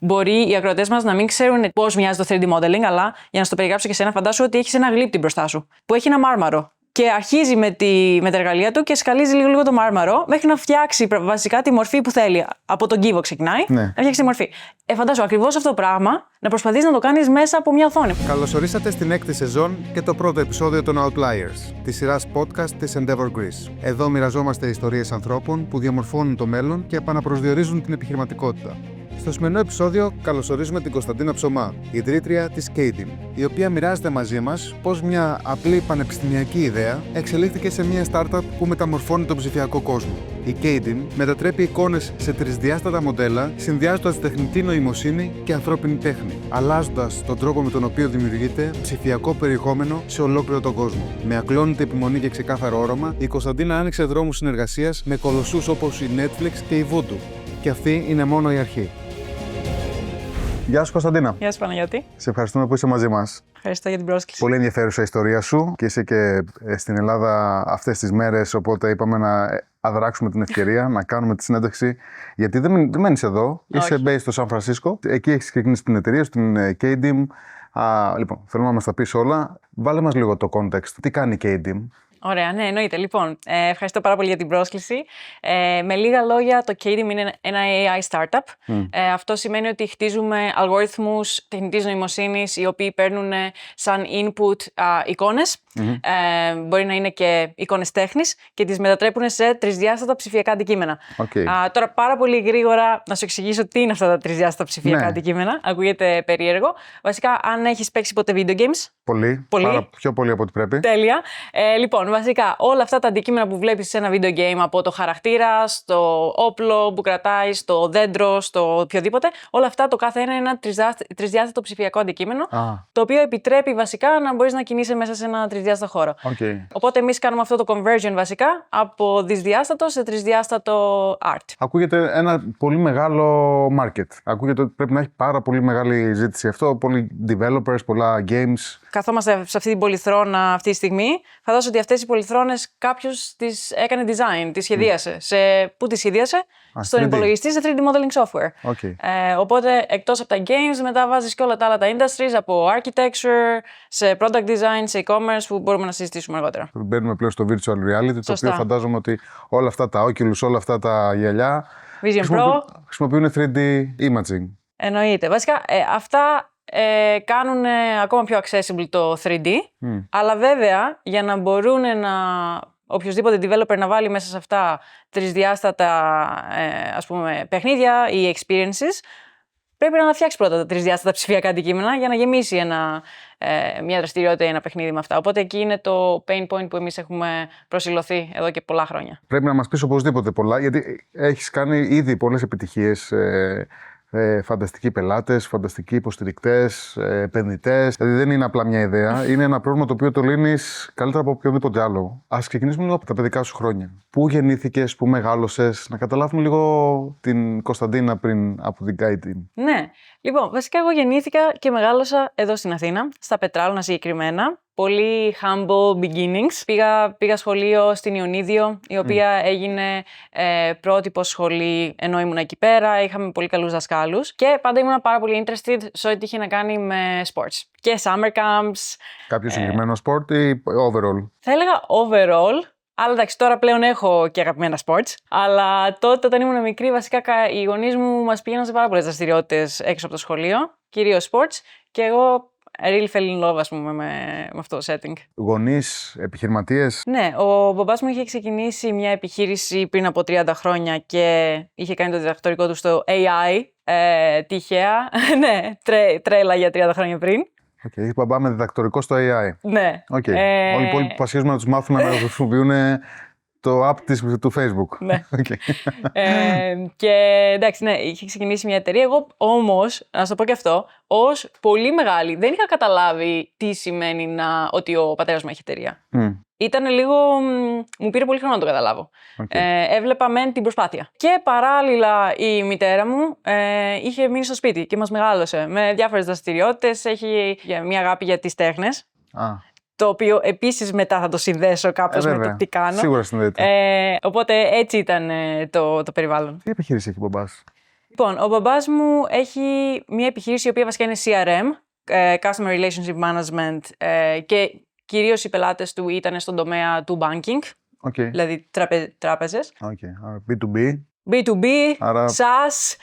Μπορεί οι ακροατές μας να μην ξέρουν πώς μοιάζει το 3D modeling, αλλά για να στο περιγράψω και εσένα, φαντάσου ότι έχεις ένα γλύπτη μπροστά σου που έχει ένα μάρμαρο. Και αρχίζει με τα εργαλεία του και σκαλίζει λίγο το μάρμαρο μέχρι να φτιάξει βασικά τη μορφή που θέλει. Από τον κύβο ξεκινάει, να φτιάξει τη μορφή. Φαντάσου ακριβώς αυτό το πράγμα να προσπαθείς να το κάνεις μέσα από μια οθόνη. Καλωσορίσατε στην 6η σεζόν και το πρώτο επεισόδιο των Outliers, της σειράς podcast της Endeavor Greece. Εδώ μοιραζόμαστε ιστορίες ανθρώπων που διαμορφώνουν το μέλλον και επαναπροσδιορίζουν την επιχειρηματικότητα. Στο σημερινό επεισόδιο καλωσορίζουμε την Κωνσταντίνα Ψωμά, ιδρύτρια της Kaydim, η οποία μοιράζεται μαζί μας πώς μια απλή πανεπιστημιακή ιδέα εξελίχθηκε σε μια startup που μεταμορφώνει τον ψηφιακό κόσμο. Η Kaydim μετατρέπει εικόνες σε τρισδιάστατα μοντέλα, συνδυάζοντας τεχνητή νοημοσύνη και ανθρώπινη τέχνη, αλλάζοντας τον τρόπο με τον οποίο δημιουργείται ψηφιακό περιεχόμενο σε ολόκληρο τον κόσμο. Με ακλόνητη επιμονή και ξεκάθαρο όραμα, η Κωνσταντίνα άνοιξε δρόμους συνεργασίας με κολοσσούς όπως η Netflix και η Voodoo. Και αυτή είναι μόνο η αρχή. Γεια σου, Κωνσταντίνα. Γεια σου, Παναγιώτη. Σε ευχαριστούμε που είσαι μαζί μας. Ευχαριστώ για την πρόσκληση. Πολύ ενδιαφέρουσα η ιστορία σου και είσαι και στην Ελλάδα αυτές τις μέρες, οπότε είπαμε να αδράξουμε την ευκαιρία να κάνουμε τη συνέντευξη. Γιατί δεν μένεις εδώ, είσαι based στο Σαν Φρανσίσκο. Εκεί έχεις ξεκινήσει την εταιρεία σου, την Kaydim. Λοιπόν, θέλουμε να μας τα πεις όλα. Βάλε μας λίγο το context. Τι κάνει η Kaydim? Ωραία, ναι, εννοείται. Λοιπόν, ευχαριστώ πάρα πολύ για την πρόσκληση. Με λίγα λόγια, το Kaydim είναι ένα AI startup. Αυτό σημαίνει ότι χτίζουμε αλγόριθμους τεχνητής νοημοσύνης, οι οποίοι παίρνουν σαν input εικόνες. Μπορεί να είναι και εικόνες τέχνης και τις μετατρέπουν σε τρισδιάστατα ψηφιακά αντικείμενα. Τώρα, πάρα πολύ γρήγορα να σου εξηγήσω τι είναι αυτά τα τρισδιάστατα ψηφιακά αντικείμενα. Ακούγεται περίεργο. Βασικά, αν έχεις παίξει ποτέ video games. Πολύ. Πιο πολύ από ό,τι πρέπει. Τέλεια. Λοιπόν, βασικά, όλα αυτά τα αντικείμενα που βλέπεις σε ένα video game, από το χαρακτήρα, στο όπλο που κρατάει, στο δέντρο, στο οποιοδήποτε, όλα αυτά το κάθε ένα είναι ένα τρισδιάστατο ψηφιακό αντικείμενο, το οποίο επιτρέπει βασικά να μπορείς να κινείσαι μέσα σε ένα τρισδιάστατο χώρο. Οπότε, εμείς κάνουμε αυτό το conversion βασικά από δυσδιάστατο σε τρισδιάστατο art. Ακούγεται ένα πολύ μεγάλο market. Ακούγεται ότι πρέπει να έχει πάρα πολύ μεγάλη ζήτηση αυτό, πολλοί developers, πολλά games. Καθόμαστε σε αυτή την πολυθρόνα αυτή τη στιγμή. Φαντάζομαι ότι αυτές οι πολυθρόνες κάποιος τις έκανε design, τις σχεδίασε. Πού τις σχεδίασε? Στον 3D. υπολογιστή, σε 3D modeling software. Οπότε, εκτός από τα games, μετά βάζεις και όλα τα άλλα τα industries, από architecture, σε product design, σε e-commerce, που μπορούμε να συζητήσουμε αργότερα. Μπαίνουμε πλέον στο virtual reality, το οποίο φαντάζομαι ότι όλα αυτά τα Oculus, όλα αυτά τα γυαλιά Vision Pro χρησιμοποιούν 3D imaging. Εννοείται. Βασικά, αυτά κάνουν ακόμα πιο accessible το 3D, αλλά βέβαια για να μπορούν οποιοδήποτε developer να βάλει μέσα σε αυτά τρισδιάστατα ας πούμε, παιχνίδια ή experiences, πρέπει να φτιάξει πρώτα τα τρισδιάστατα ψηφιακά αντικείμενα για να γεμίσει μια δραστηριότητα ή ένα παιχνίδι με αυτά. Οπότε εκεί είναι το pain point που εμείς έχουμε προσηλωθεί εδώ και πολλά χρόνια. Πρέπει να μας πεις οπωσδήποτε πολλά, γιατί έχεις κάνει ήδη πολλές επιτυχίες. Φανταστικοί πελάτες, φανταστικοί υποστηρικτές, επενδυτές. Δηλαδή δεν είναι απλά μια ιδέα. Είναι ένα πρόβλημα το οποίο το λύνεις καλύτερα από οποιοδήποτε άλλο. Ας ξεκινήσουμε λίγο από τα παιδικά σου χρόνια. Πού γεννήθηκες, πού μεγάλωσες, να καταλάβουμε λίγο την Κωνσταντίνα πριν από την Kaydim. Ναι. Λοιπόν, βασικά εγώ γεννήθηκα και μεγάλωσα εδώ στην Αθήνα, στα Πετράλωνα συγκεκριμένα. Πολύ humble beginnings. Πήγα σχολείο στην Ιωνίδιο, η οποία έγινε πρότυπο σχολή ενώ ήμουν εκεί πέρα. Είχαμε πολύ καλούς δασκάλους και πάντα ήμουν πάρα πολύ interested σε ό,τι είχε να κάνει με sports. Και summer camps. Κάποιο συγκεκριμένο sport ή overall? Θα έλεγα overall. Αλλά εντάξει, τώρα πλέον έχω και αγαπημένα sports. Αλλά τότε, όταν ήμουν μικρή, βασικά οι γονείς μου μας πήγαιναν σε πάρα πολλές δραστηριότητες έξω από το σχολείο, κυρίως sports. Και εγώ really fell in love, ας πούμε, με αυτό το setting. Γονείς, επιχειρηματίες. Ναι, ο μπαμπάς μου είχε ξεκινήσει μια επιχείρηση πριν από 30 χρόνια και είχε κάνει το διδακτορικό του στο AI. Τυχαία. Ναι, τρέλα για 30 χρόνια πριν. Έχει μπαμπά με διδακτορικό στο AI. Ναι. Όλοι οι υπόλοιποι που ασχίζουμε να τους μάθουμε να χρησιμοποιούν το app του Facebook. Ναι. Και εντάξει, ναι, είχε ξεκινήσει μια εταιρεία. Εγώ όμως, να σου το πω και αυτό, ως πολύ μεγάλη, δεν είχα καταλάβει τι σημαίνει ότι ο πατέρας μου έχει εταιρεία. Ήταν λίγο. Μου πήρε πολύ χρόνο να το καταλάβω. Έβλεπα μεν την προσπάθεια. Και παράλληλα η μητέρα μου είχε μείνει στο σπίτι και μας μεγάλωσε με διάφορες δραστηριότητες. Έχει μια αγάπη για τις τέχνες. Το οποίο επίσης μετά θα το συνδέσω κάπως με το τι κάνω. Σίγουρα συνδέεται. Οπότε έτσι ήταν το περιβάλλον. Τι επιχείρηση έχει ο μπαμπάς? Λοιπόν, ο μπαμπάς μου έχει μια επιχείρηση η οποία βασικά είναι CRM, Customer Relationship Management, και κυρίως οι πελάτες του ήταν στον τομέα του banking, δηλαδή τράπεζες. B2B. B2B, Άρα, SaaS,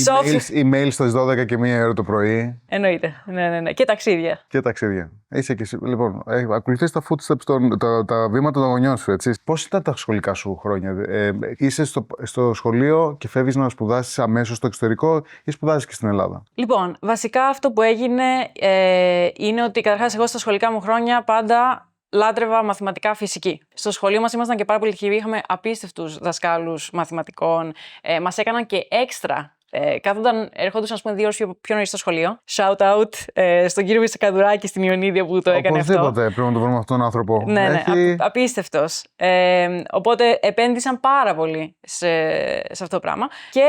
software. Email στις 12 και 1 ώρα το πρωί. Εννοείται. Ναι. Και ταξίδια. Και ταξίδια. Είσαι και εσύ. Λοιπόν, ακολουθείς τα footsteps, τα βήματα των γονιών σου, έτσι. Πώς ήταν τα σχολικά σου χρόνια? Είσαι στο σχολείο και φεύγεις να σπουδάσεις αμέσως στο εξωτερικό ή σπουδάζεις και στην Ελλάδα? Λοιπόν, βασικά αυτό που έγινε είναι ότι καταρχάς εγώ στα σχολικά μου χρόνια πάντα λάτρευα μαθηματικά, φυσική. Στο σχολείο μας ήμασταν και πάρα πολύ τυχεροί, είχαμε απίστευτους δασκάλους μαθηματικών, μας έκαναν και έξτρα. Κάθονταν, ερχόντουσαν ας πούμε 2 ώρες πιο νωρίς στο σχολείο. Shout out στον κύριο Μισακαδουράκη στην Ιωνίδια που το έκανε αυτό. Οπωσδήποτε πρέπει να το βρούμε αυτόν τον άνθρωπο. Ναι, απίστευτος. Οπότε επένδυσαν πάρα πολύ σε αυτό το πράγμα. Και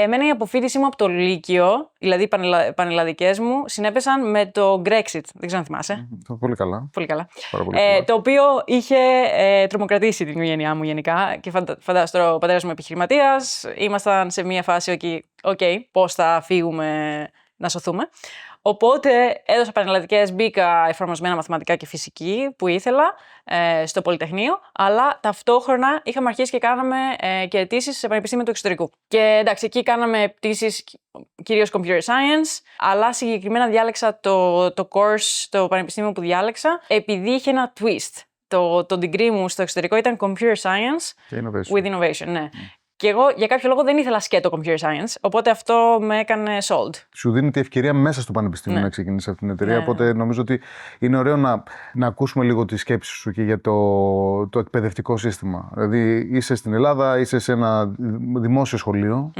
εμένα η αποφοίτησή μου από το Λύκειο, δηλαδή οι πανελλαδικές μου, συνέπεσαν με το Brexit. Δεν ξέρω αν θυμάσαι. Πολύ καλά. Πολύ καλά. Πάρα πολύ καλά. Το οποίο είχε τρομοκρατήσει την οικογένειά μου γενικά. Και φαντάζομαι ο πατέρας μου επιχειρηματίας. Ήμασταν σε μια φάση πώς θα φύγουμε να σωθούμε. Οπότε έδωσα πανελλαδικές, μπήκα εφαρμοσμένα μαθηματικά και φυσική που ήθελα στο Πολυτεχνείο, αλλά ταυτόχρονα είχαμε αρχίσει και κάναμε και αιτήσεις σε πανεπιστήμια του εξωτερικού. Και εντάξει, εκεί κάναμε αιτήσεις κυρίως computer science, αλλά συγκεκριμένα διάλεξα το course, το πανεπιστήμιο που διάλεξα, επειδή είχε ένα twist. Το degree μου στο εξωτερικό ήταν computer science with innovation, ναι. Και εγώ για κάποιο λόγο δεν ήθελα σκέτο computer science, οπότε αυτό με έκανε sold. Σου δίνει τη ευκαιρία μέσα στο πανεπιστήμιο να ξεκινήσεις αυτή την εταιρεία. Οπότε νομίζω ότι είναι ωραίο να ακούσουμε λίγο τη σκέψη σου και για το εκπαιδευτικό σύστημα. Δηλαδή είσαι στην Ελλάδα, είσαι σε ένα δημόσιο σχολείο,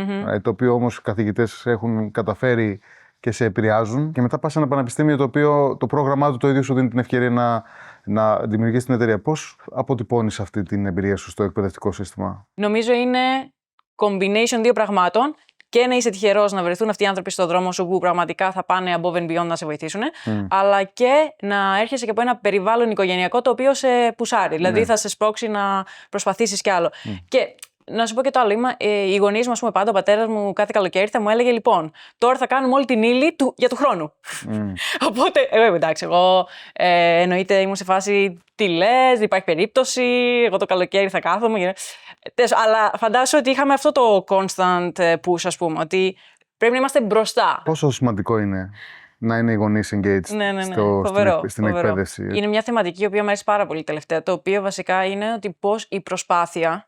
το οποίο όμως οι καθηγητές έχουν καταφέρει και σε επηρεάζουν. Και μετά πας σε ένα πανεπιστήμιο το οποίο το πρόγραμμά του το ίδιο σου δίνει την ευκαιρία να δημιουργήσεις την εταιρεία. Πώς αποτυπώνεις αυτή την εμπειρία σου στο εκπαιδευτικό σύστημα? Νομίζω είναι combination 2 πραγμάτων. Και να είσαι τυχερός να βρεθούν αυτοί οι άνθρωποι στον δρόμο σου που πραγματικά θα πάνε above and beyond να σε βοηθήσουν, αλλά και να έρχεσαι και από ένα περιβάλλον οικογενειακό το οποίο σε πουσάρει. Δηλαδή θα σε σπρώξει να προσπαθήσεις κι άλλο. Και να σου πω και το άλλο. Οι γονείς μου, ας πούμε, πάντα ο πατέρας μου κάθε καλοκαίρι θα μου έλεγε: λοιπόν, τώρα θα κάνουμε όλη την ύλη για του χρόνου. Οπότε, εντάξει, εγώ εννοείται ήμουν σε φάση τι λες, δεν υπάρχει περίπτωση. Εγώ το καλοκαίρι θα κάθομαι. Αλλά φαντάσου ότι είχαμε αυτό το constant push, ας πούμε, ότι πρέπει να είμαστε μπροστά. Πόσο σημαντικό είναι να είναι οι γονείς engaged στην εκπαίδευση? Είναι μια θεματική η οποία μου αρέσει πάρα πολύ τελευταία. Το οποίο βασικά είναι ότι πώς η προσπάθεια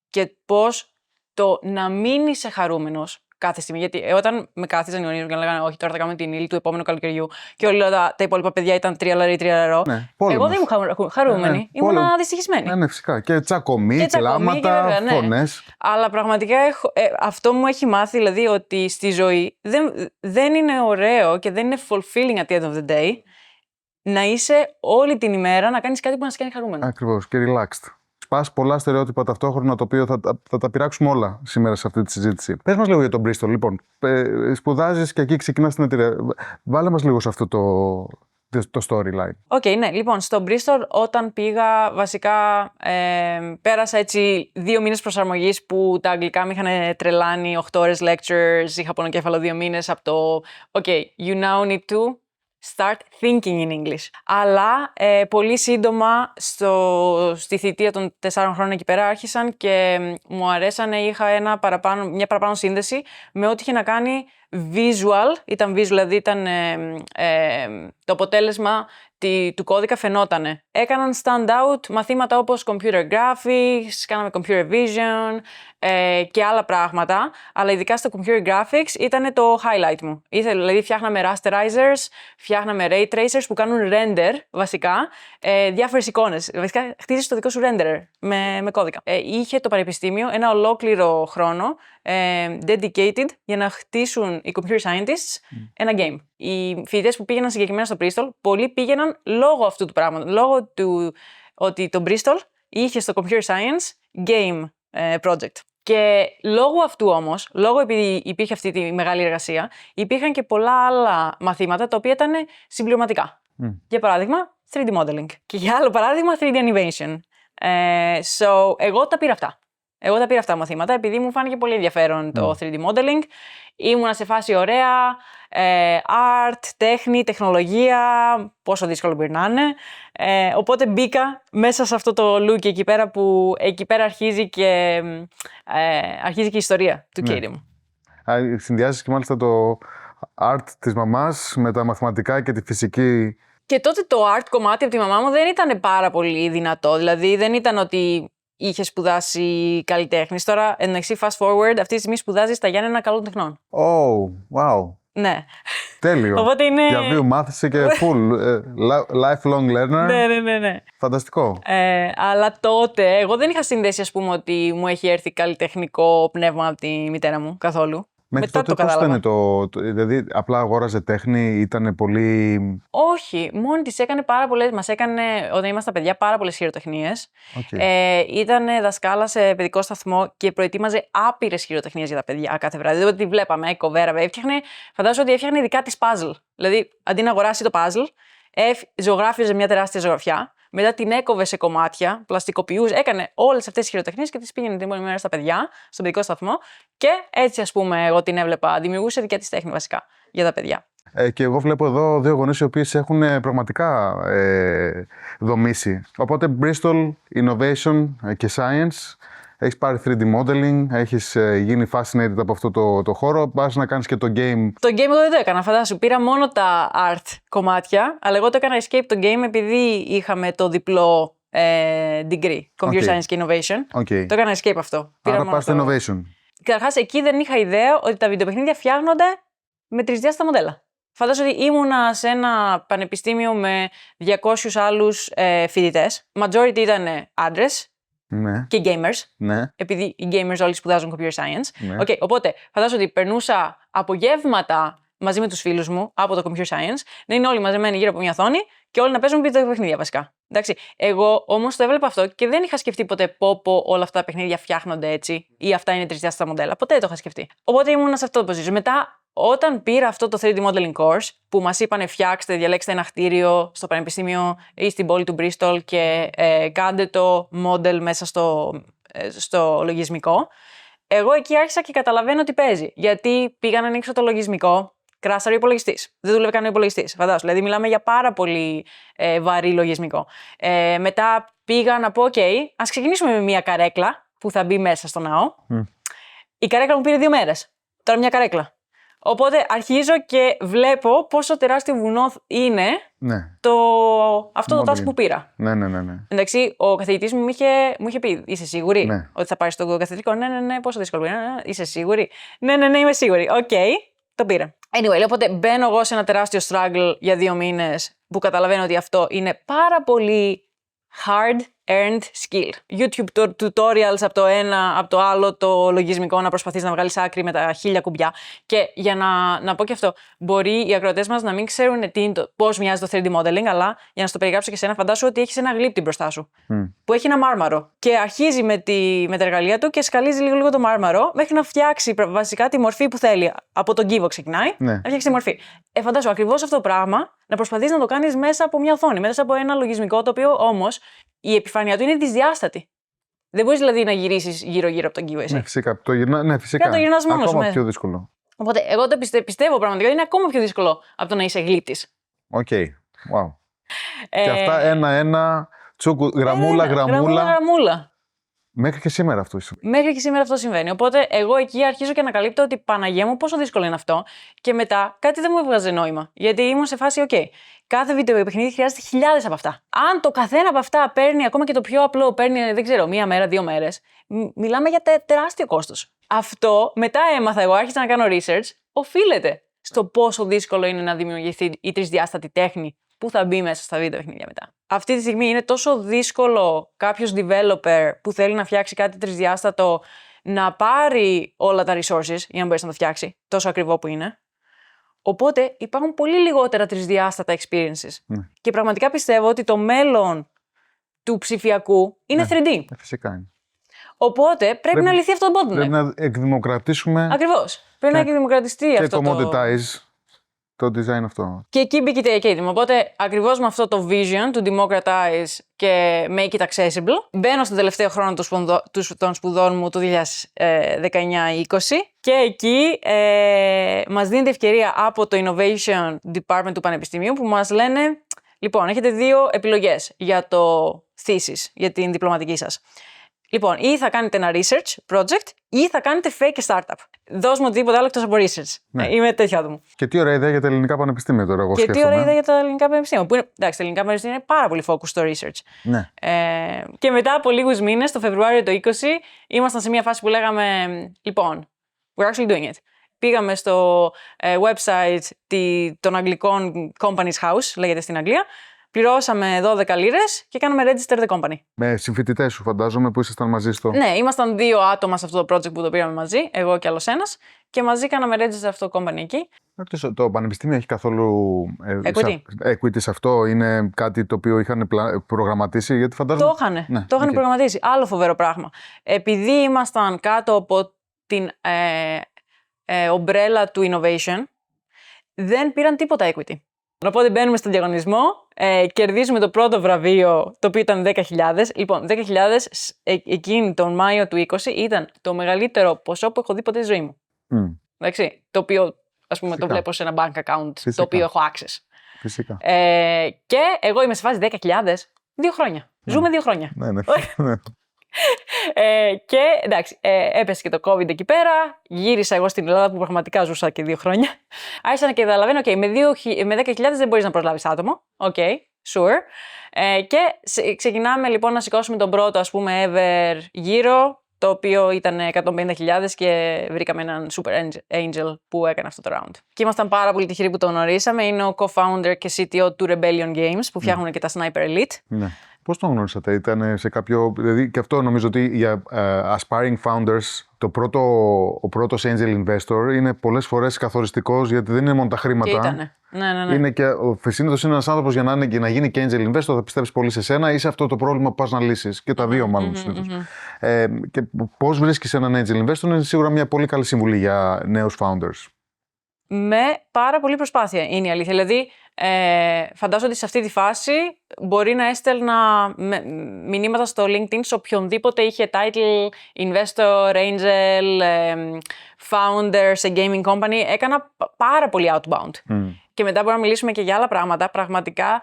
και πώς το να μην είσαι χαρούμενος κάθε στιγμή. Γιατί όταν με κάθιζαν οι γονείς μου και λέγανε: όχι, τώρα θα κάνουμε την ύλη του επόμενου καλοκαιριού, και όλοι τα υπόλοιπα παιδιά ήταν τριαλαροί. Ναι, εγώ δεν ήμουν χαρούμενη. Ήμουν δυστυχισμένη. Ναι, φυσικά. Και τσακωμοί, κλάματα, φωνές. Αλλά πραγματικά αυτό μου έχει μάθει, δηλαδή, ότι στη ζωή δεν είναι ωραίο και δεν είναι fulfilling at the end of the day να είσαι όλη την ημέρα να κάνεις κάτι που να σε κάνει χαρούμενο. Ακριβώς, και relaxed. Σπάς πολλά στερεότυπα ταυτόχρονα, το οποίο θα τα πειράξουμε όλα σήμερα σε αυτή τη συζήτηση. Πες μας λίγο για τον Bristol. Λοιπόν, σπουδάζεις και εκεί ξεκινάς την εταιρεία. Βάλε μας λίγο σε αυτό το storyline. Ναι. Λοιπόν, στο Bristol όταν πήγα, βασικά πέρασα έτσι 2 μήνες προσαρμογής που τα αγγλικά με είχαν τρελάνει, 8 ώρες lectures, είχα πονοκέφαλο 2 μήνες από το you now need to start thinking in English. Αλλά πολύ σύντομα στη θητεία των 4 χρόνων εκεί πέρα άρχισαν και μου αρέσανε, είχα μια παραπάνω σύνδεση με ό,τι είχε να κάνει visual. Ήταν visual, δηλαδή ήταν το αποτέλεσμα του κώδικα φαινότανε. Έκαναν stand out μαθήματα όπως computer graphics, κάναμε computer vision και άλλα πράγματα, αλλά ειδικά στο computer graphics ήταν το highlight μου. Δηλαδή φτιάχναμε rasterizers, φτιάχναμε ray tracers που κάνουν render βασικά διάφορες εικόνες. Βασικά χτίζεις το δικό σου renderer με κώδικα. Είχε το πανεπιστήμιο ένα ολόκληρο χρόνο dedicated για να χτίσουν οι computer scientists ένα game. Οι φοιτητές που πήγαιναν συγκεκριμένα στο Bristol, πολλοί πήγαιναν λόγω αυτού του πράγματος. Λόγω του ότι το Bristol είχε στο computer science game project. Και λόγω αυτού όμως, λόγω επειδή υπήρχε αυτή τη μεγάλη εργασία, υπήρχαν και πολλά άλλα μαθήματα τα οποία ήταν συμπληρωματικά. Για παράδειγμα, 3D modeling. Και για άλλο παράδειγμα, 3D animation. Εγώ τα πήρα αυτά. Εγώ τα πήρα αυτά μαθήματα επειδή μου φάνηκε πολύ ενδιαφέρον το 3D modeling. Ήμουνα σε φάση ωραία, art, τέχνη, τεχνολογία, πόσο δύσκολο μπορεί να είναι. Οπότε μπήκα μέσα σε αυτό το look εκεί πέρα που εκεί πέρα αρχίζει και η ιστορία του Katie μου. Συνδυάζεις και μάλιστα το art της μαμάς με τα μαθηματικά και τη φυσική. Και τότε το art κομμάτι από τη μαμά μου δεν ήταν πάρα πολύ δυνατό. Δηλαδή δεν ήταν ότι είχε σπουδάσει καλλιτέχνη. Τώρα, εντάξει, fast forward, αυτή τη στιγμή σπουδάζει στα Γιάννενα Καλών Τεχνών. Oh, wow. Ναι. Τέλειο. Οπότε είναι... Διαβίου μάθησε και full. Lifelong learner. Ναι. Φανταστικό. Αλλά τότε, εγώ δεν είχα συνδέσει, ας πούμε, ότι μου έχει έρθει καλλιτεχνικό πνεύμα από τη μητέρα μου καθόλου. Μέχρι τότε πώς ήταν δηλαδή απλά αγόραζε τέχνη, ήταν πολύ... Όχι, μόνη της έκανε πάρα πολλές, μας έκανε όταν ήμασταν παιδιά πάρα πολλές χειροτεχνίες. Ήταν δασκάλα σε παιδικό σταθμό και προετοίμαζε άπειρες χειροτεχνίες για τα παιδιά κάθε βράδυ. Δηλαδή τη βλέπαμε, κοβέρα, φαντάζομαι ότι έφτιαχνε δικά της puzzle. Δηλαδή αντί να αγοράσει το puzzle, ζωγράφιζε μια τεράστια ζωγραφιά. Μετά την έκοβε σε κομμάτια, πλαστικοποιούσε, έκανε όλες αυτές τις χειροτεχνίες και τις πήγαινε την επόμενη μέρα στα παιδιά, στον παιδικό σταθμό. Και έτσι, ας πούμε, εγώ την έβλεπα. Δημιουργούσε δικιά της τέχνη βασικά για τα παιδιά. Και εγώ βλέπω εδώ δύο γονείς οι οποίοι έχουν πραγματικά δομήσει. Οπότε Bristol Innovation και Science. Έχεις πάρει 3D modeling, έχεις γίνει fascinated από αυτό το χώρο, πας να κάνεις και το game. Το game εγώ δεν το έκανα, φαντάσου. Πήρα μόνο τα art κομμάτια, αλλά εγώ το έκανα escape το game επειδή είχαμε το διπλό degree, Computer Science και Innovation. Το έκανα escape αυτό. Άρα πας στο Innovation. Καταρχάς, εκεί δεν είχα ιδέα ότι τα βιντεοπαιχνίδια φτιάχνονται με τρισδιάστατα μοντέλα. Φαντάζομαι ότι ήμουνα σε ένα πανεπιστήμιο με 200 άλλους φοιτητές. Majority ήταν άντρες. Ναι. Και gamers. Ναι. Επειδή οι gamers όλοι σπουδάζουν computer science. Ναι. Οπότε φαντάζομαι ότι περνούσα απογεύματα μαζί με τους φίλους μου από το computer science, να είναι όλοι μαζεμένοι γύρω από μια οθόνη και όλοι να παίζουν παιχνίδια βασικά. Εντάξει. Εγώ όμως το έβλεπα αυτό και δεν είχα σκεφτεί ποτέ πω όλα αυτά τα παιχνίδια φτιάχνονται έτσι ή αυτά είναι τρισδιάστατα μοντέλα. Ποτέ δεν το είχα σκεφτεί. Οπότε ήμουν σε αυτό το position. Μετά, όταν πήρα αυτό το 3D modeling course που μας είπανε φτιάξτε, διαλέξτε ένα κτίριο στο πανεπιστήμιο ή στην πόλη του Bristol και κάντε το model μέσα στο λογισμικό, εγώ εκεί άρχισα και καταλαβαίνω τι παίζει. Γιατί πήγα να ανοίξω το λογισμικό, κράσαρε ο υπολογιστής. Δεν δούλευε καν ο υπολογιστής. Φαντάζομαι. Δηλαδή, μιλάμε για πάρα πολύ βαρύ λογισμικό. Μετά πήγα να πω: OK, ας ξεκινήσουμε με μια καρέκλα που θα μπει μέσα στο ναό. Η καρέκλα μου πήρε 2 μέρες. Τώρα μια καρέκλα. Οπότε αρχίζω και βλέπω πόσο τεράστιο βουνό είναι αυτό το task που πήρα. Ναι. Εντάξει, ο καθηγητής μου είχε πει: Είσαι σίγουρη ότι θα πάρεις το καθηγητικό? Ναι, πόσο δύσκολο είναι. Είσαι σίγουρη? Ναι, είμαι σίγουρη. OK, το πήρα. Anyway, οπότε μπαίνω εγώ σε ένα τεράστιο struggle για 2 μήνες που καταλαβαίνω ότι αυτό είναι πάρα πολύ hard earned skill. YouTube tutorials από το ένα, από το άλλο το λογισμικό να προσπαθείς να βγάλεις άκρη με τα 1000 κουμπιά. Και για να πω και αυτό, μπορεί οι ακροατές μας να μην ξέρουν πώς μοιάζει το 3D modeling, αλλά για να στο περιγράψω και εσένα, φαντάσου ότι έχεις ένα γλύπτη μπροστά σου που έχει ένα μάρμαρο και αρχίζει με τα εργαλεία του και σκαλίζει λίγο το μάρμαρο μέχρι να φτιάξει βασικά τη μορφή που θέλει. Από τον κύβο ξεκινάει, να φτιάξει τη μορφή. Φαντάσου ακριβώς αυτό το πράγμα να προσπαθείς να το κάνεις μέσα από μια οθόνη, μέσα από ένα λογισμικό το οποίο όμως η επιφάνειά του είναι δυσδιάστατη. Δεν μπορείς δηλαδή να γυρίσεις γύρω-γύρω από τον κύβο εσύ. Ναι, φυσικά. Το γυρνάς μόνος σου. Ακόμα πιο δύσκολο. Οπότε εγώ το πιστεύω πραγματικά ότι είναι ακόμα πιο δύσκολο από το να είσαι γλύπτης. Οκ. Wow. Και αυτά ένα-ένα, γραμμούλα. Μέχρι και σήμερα αυτό συμβαίνει. Οπότε εγώ εκεί αρχίζω και ανακαλύπτω ότι Παναγία μου πόσο δύσκολο είναι αυτό. Και μετά κάτι δεν μου έβγαζε νόημα. Γιατί ήμουν σε φάση, OK, κάθε βιντεοπαιχνίδι χρειάζεται χιλιάδες από αυτά. Αν το καθένα από αυτά παίρνει, ακόμα και το πιο απλό, παίρνει, δεν ξέρω, 1 μέρα, 2 μέρες, μιλάμε για τεράστιο κόστος. Αυτό μετά έμαθα εγώ, άρχισα να κάνω research, οφείλεται στο πόσο δύσκολο είναι να δημιουργηθεί η τρισδιάστατη τέχνη που θα μπει μέσα στα βίντεο παιχνίδια μετά. Αυτή τη στιγμή είναι τόσο δύσκολο κάποιος developer που θέλει να φτιάξει κάτι τρισδιάστατο να πάρει όλα τα resources για να μπορέσει να το φτιάξει, τόσο ακριβό που είναι. Οπότε υπάρχουν πολύ λιγότερα τρισδιάστατα experiences. Και πραγματικά πιστεύω ότι το μέλλον του ψηφιακού είναι 3D. Φυσικά είναι. Οπότε πρέπει να λυθεί αυτό το bottleneck. Πρέπει να εκδημοκρατήσουμε. Ακριβώς. Πρέπει να εκδημοκρατιστεί αυτό το. Και commoditize. το design αυτό. Και εκεί μπήκε η Take Aid. Οπότε, ακριβώς με αυτό το vision του democratize και make it accessible, μπαίνω στον τελευταίο χρόνο των σπουδών μου το 2019-20 και εκεί μας δίνεται ευκαιρία από το Innovation Department του Πανεπιστημίου που μας λένε, λοιπόν, έχετε 2 επιλογές για το thesis, για την διπλωματική σας. Λοιπόν, ή θα κάνετε ένα research project ή θα κάνετε fake startup. Δώσ' μου τίποτα άλλο εκτός από research. Ναι. Είμαι τέτοιο άτομο. Και τι ωραία ιδέα για τα ελληνικά πανεπιστήμια τώρα, εγώ σκέφτομαι. Και τι ωραία ιδέα για τα ελληνικά πανεπιστήμια. Που είναι, εντάξει, τα ελληνικά πανεπιστήμια είναι πάρα πολύ focus στο research. Ναι. Και μετά από λίγους μήνες, το Φεβρουάριο του 20, ήμασταν σε μια φάση που λέγαμε, λοιπόν, we're actually doing it. Πήγαμε στο website των αγγλικών Companies House, λέγεται στην Αγγλία. Πληρώσαμε 12 λίρες και κάναμε register the company. Με συμφοιτητές σου, φαντάζομαι, που ήσασταν μαζί στο. Ναι, ήμασταν 2 άτομα σε αυτό το project που το πήραμε μαζί, εγώ και άλλος ένας, και μαζί κάναμε register αυτό το company εκεί. Το πανεπιστήμιο έχει καθόλου equity σε αυτό, είναι κάτι το οποίο είχαν προγραμματίσει, γιατί φαντάζομαι. Το είχαν προγραμματίσει. Άλλο φοβερό πράγμα. Επειδή ήμασταν κάτω από την ομπρέλα του innovation, δεν πήραν τίποτα equity. Οπότε μπαίνουμε στον διαγωνισμό, κερδίζουμε το πρώτο βραβείο, το οποίο ήταν 10.000. Λοιπόν, 10.000 εκείνη τον Μάιο του 20 ήταν το μεγαλύτερο ποσό που έχω δει ποτέ στη ζωή μου. Εντάξει, το οποίο, ας πούμε, το βλέπω σε ένα bank account, το οποίο έχω access. Φυσικά. Και εγώ είμαι σε φάση 10.000, 2 χρόνια. Ζούμε 2 χρόνια. Ναι. Και εντάξει, έπεσε και το COVID εκεί πέρα. Γύρισα εγώ στην Ελλάδα που πραγματικά ζούσα και 2 χρόνια. Άρχισα να καταλαβαίνω, με 10.000 δεν μπορείς να προσλάβεις άτομο. Sure. Και ξεκινάμε λοιπόν να σηκώσουμε τον πρώτο, ας πούμε, ever γύρο, το οποίο ήταν 150.000 και βρήκαμε έναν super angel που έκανε αυτό το round. Και ήμασταν πάρα πολύ τυχεροί που τον γνωρίσαμε. Είναι ο co-founder και CTO του Rebellion Games που φτιάχνουν και τα Sniper Elite. Ναι. Πώς τον γνώρισατε, ήταν σε κάποιο. Δηλαδή, και αυτό νομίζω ότι για aspiring founders, ο πρώτος angel investor είναι πολλές φορές καθοριστικός, γιατί δεν είναι μόνο τα χρήματα. Και ήτανε. Ναι. Είναι και συνήθως είναι ένας άνθρωπος για να γίνει και angel investor, θα πιστέψει πολύ σε σένα ή σε αυτό το πρόβλημα που πας να λύσεις. Και τα δύο, μάλλον συνήθως. Και πώς βρίσκεις έναν angel investor είναι σίγουρα μια πολύ καλή συμβουλή για νέους founders. Με πάρα πολύ προσπάθεια είναι η αλήθεια. Δηλαδή, φαντάζομαι ότι σε αυτή τη φάση μπορεί να έστελνα μηνύματα στο LinkedIn σε οποιονδήποτε είχε title investor, angel, founder σε gaming company. Έκανα πάρα πολύ outbound. Και μετά μπορούμε να μιλήσουμε και για άλλα πράγματα. Πραγματικά,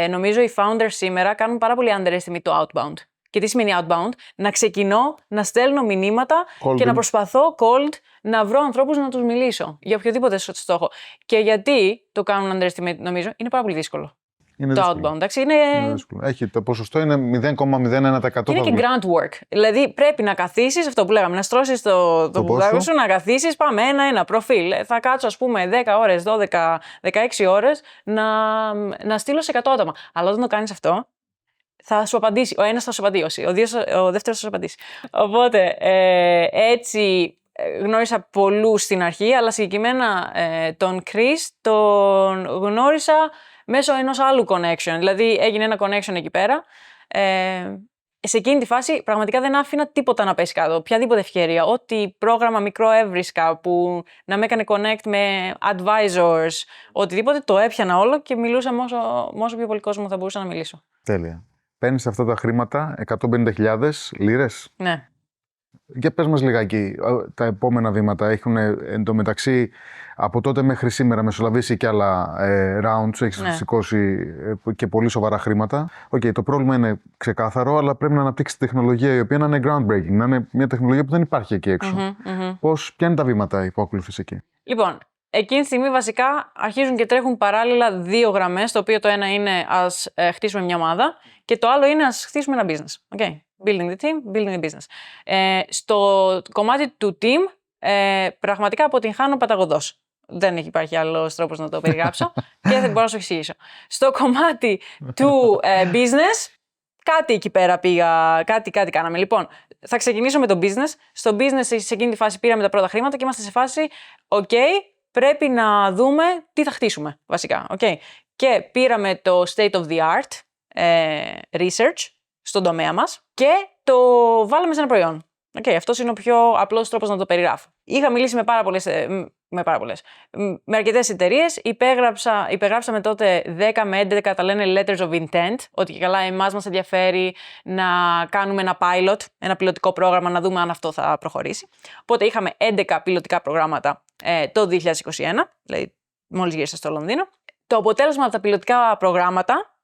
νομίζω οι founders σήμερα κάνουν πάρα πολύ underestimate το outbound. Και τι σημαίνει outbound? Να ξεκινώ να στέλνω μηνύματα και να προσπαθώ cold να βρω ανθρώπους να τους μιλήσω για οποιοδήποτε στόχο. Και γιατί το κάνουν underestimate, νομίζω, είναι πάρα πολύ δύσκολο. Είναι το δύσκολο. outbound, εντάξει, είναι δύσκολο. Το ποσοστό είναι 0,01%. Είναι και grant work. Δηλαδή πρέπει να καθίσεις, αυτό που λέγαμε, να στρώσεις το πουδάκι σου, να καθίσεις, πάμε ένα προφίλ. Θα κάτσω, ας πούμε, 10 ώρες, 12, 16 ώρες να στείλω σε 100 άτομα. Αλλά όταν το κάνεις αυτό, θα σου απαντήσει. Ο ένας θα σου απαντήσει, ο δεύτερος θα σου απαντήσει. Οπότε, έτσι γνώρισα πολλούς στην αρχή, αλλά συγκεκριμένα τον Chris τον γνώρισα μέσω ενός άλλου connection. Δηλαδή, έγινε ένα connection εκεί πέρα. Σε εκείνη τη φάση, πραγματικά δεν άφηνα τίποτα να πέσει κάτω. Οποιαδήποτε ευκαιρία. Ό,τι πρόγραμμα μικρό έβρισκα που να με έκανε connect με advisors, οτιδήποτε, το έπιανα όλο και μιλούσα όσο πιο πολύ κόσμο θα μπορούσα να μιλήσω. Τέλεια. Παίρνεις αυτά τα χρήματα, 150.000 λίρες. Ναι. Για πες μας λιγάκι, τα επόμενα βήματα έχουν εντωμεταξύ από τότε μέχρι σήμερα μεσολαβήσει και άλλα rounds, έχεις σηκώσει και πολύ σοβαρά χρήματα. Το πρόβλημα είναι ξεκάθαρο, αλλά πρέπει να αναπτύξεις τεχνολογία η οποία να είναι groundbreaking, να είναι μια τεχνολογία που δεν υπάρχει εκεί έξω. Ποια είναι τα βήματα που ακολουθείς εκεί? Λοιπόν, εκείνη τη στιγμή βασικά αρχίζουν και τρέχουν παράλληλα 2 γραμμές, το οποίο το ένα είναι ας χτίσουμε μια ομάδα και το άλλο είναι ας χτίσουμε ένα business. Okay. Building the team, building the business. Στο κομμάτι του team, πραγματικά αποτυγχάνω παταγωδός. Δεν υπάρχει άλλος τρόπος να το περιγράψω και δεν μπορώ να σου εξηγήσω. Στο κομμάτι του business, κάτι εκεί πέρα πήγα, κάτι κάναμε. Λοιπόν, θα ξεκινήσω με το business. Στο business, σε εκείνη τη φάση πήραμε τα πρώτα χρήματα και είμαστε σε φάση, πρέπει να δούμε τι θα χτίσουμε, βασικά. Και πήραμε το state of the art research στον τομέα μας και το βάλαμε σε ένα προϊόν. Okay, αυτός είναι ο πιο απλός τρόπος να το περιγράφω. Είχα μιλήσει με αρκετές εταιρείες. Υπεγράψαμε τότε 10 με 11 τα λένε letters of intent, ότι και καλά εμάς μας ενδιαφέρει να κάνουμε ένα pilot, ένα πιλωτικό πρόγραμμα, να δούμε αν αυτό θα προχωρήσει. Οπότε είχαμε 11 πιλωτικά προγράμματα το 2021, δηλαδή μόλις γύρισα στο Λονδίνο. Το αποτέλεσμα από τα πιλωτικά προγράμματα,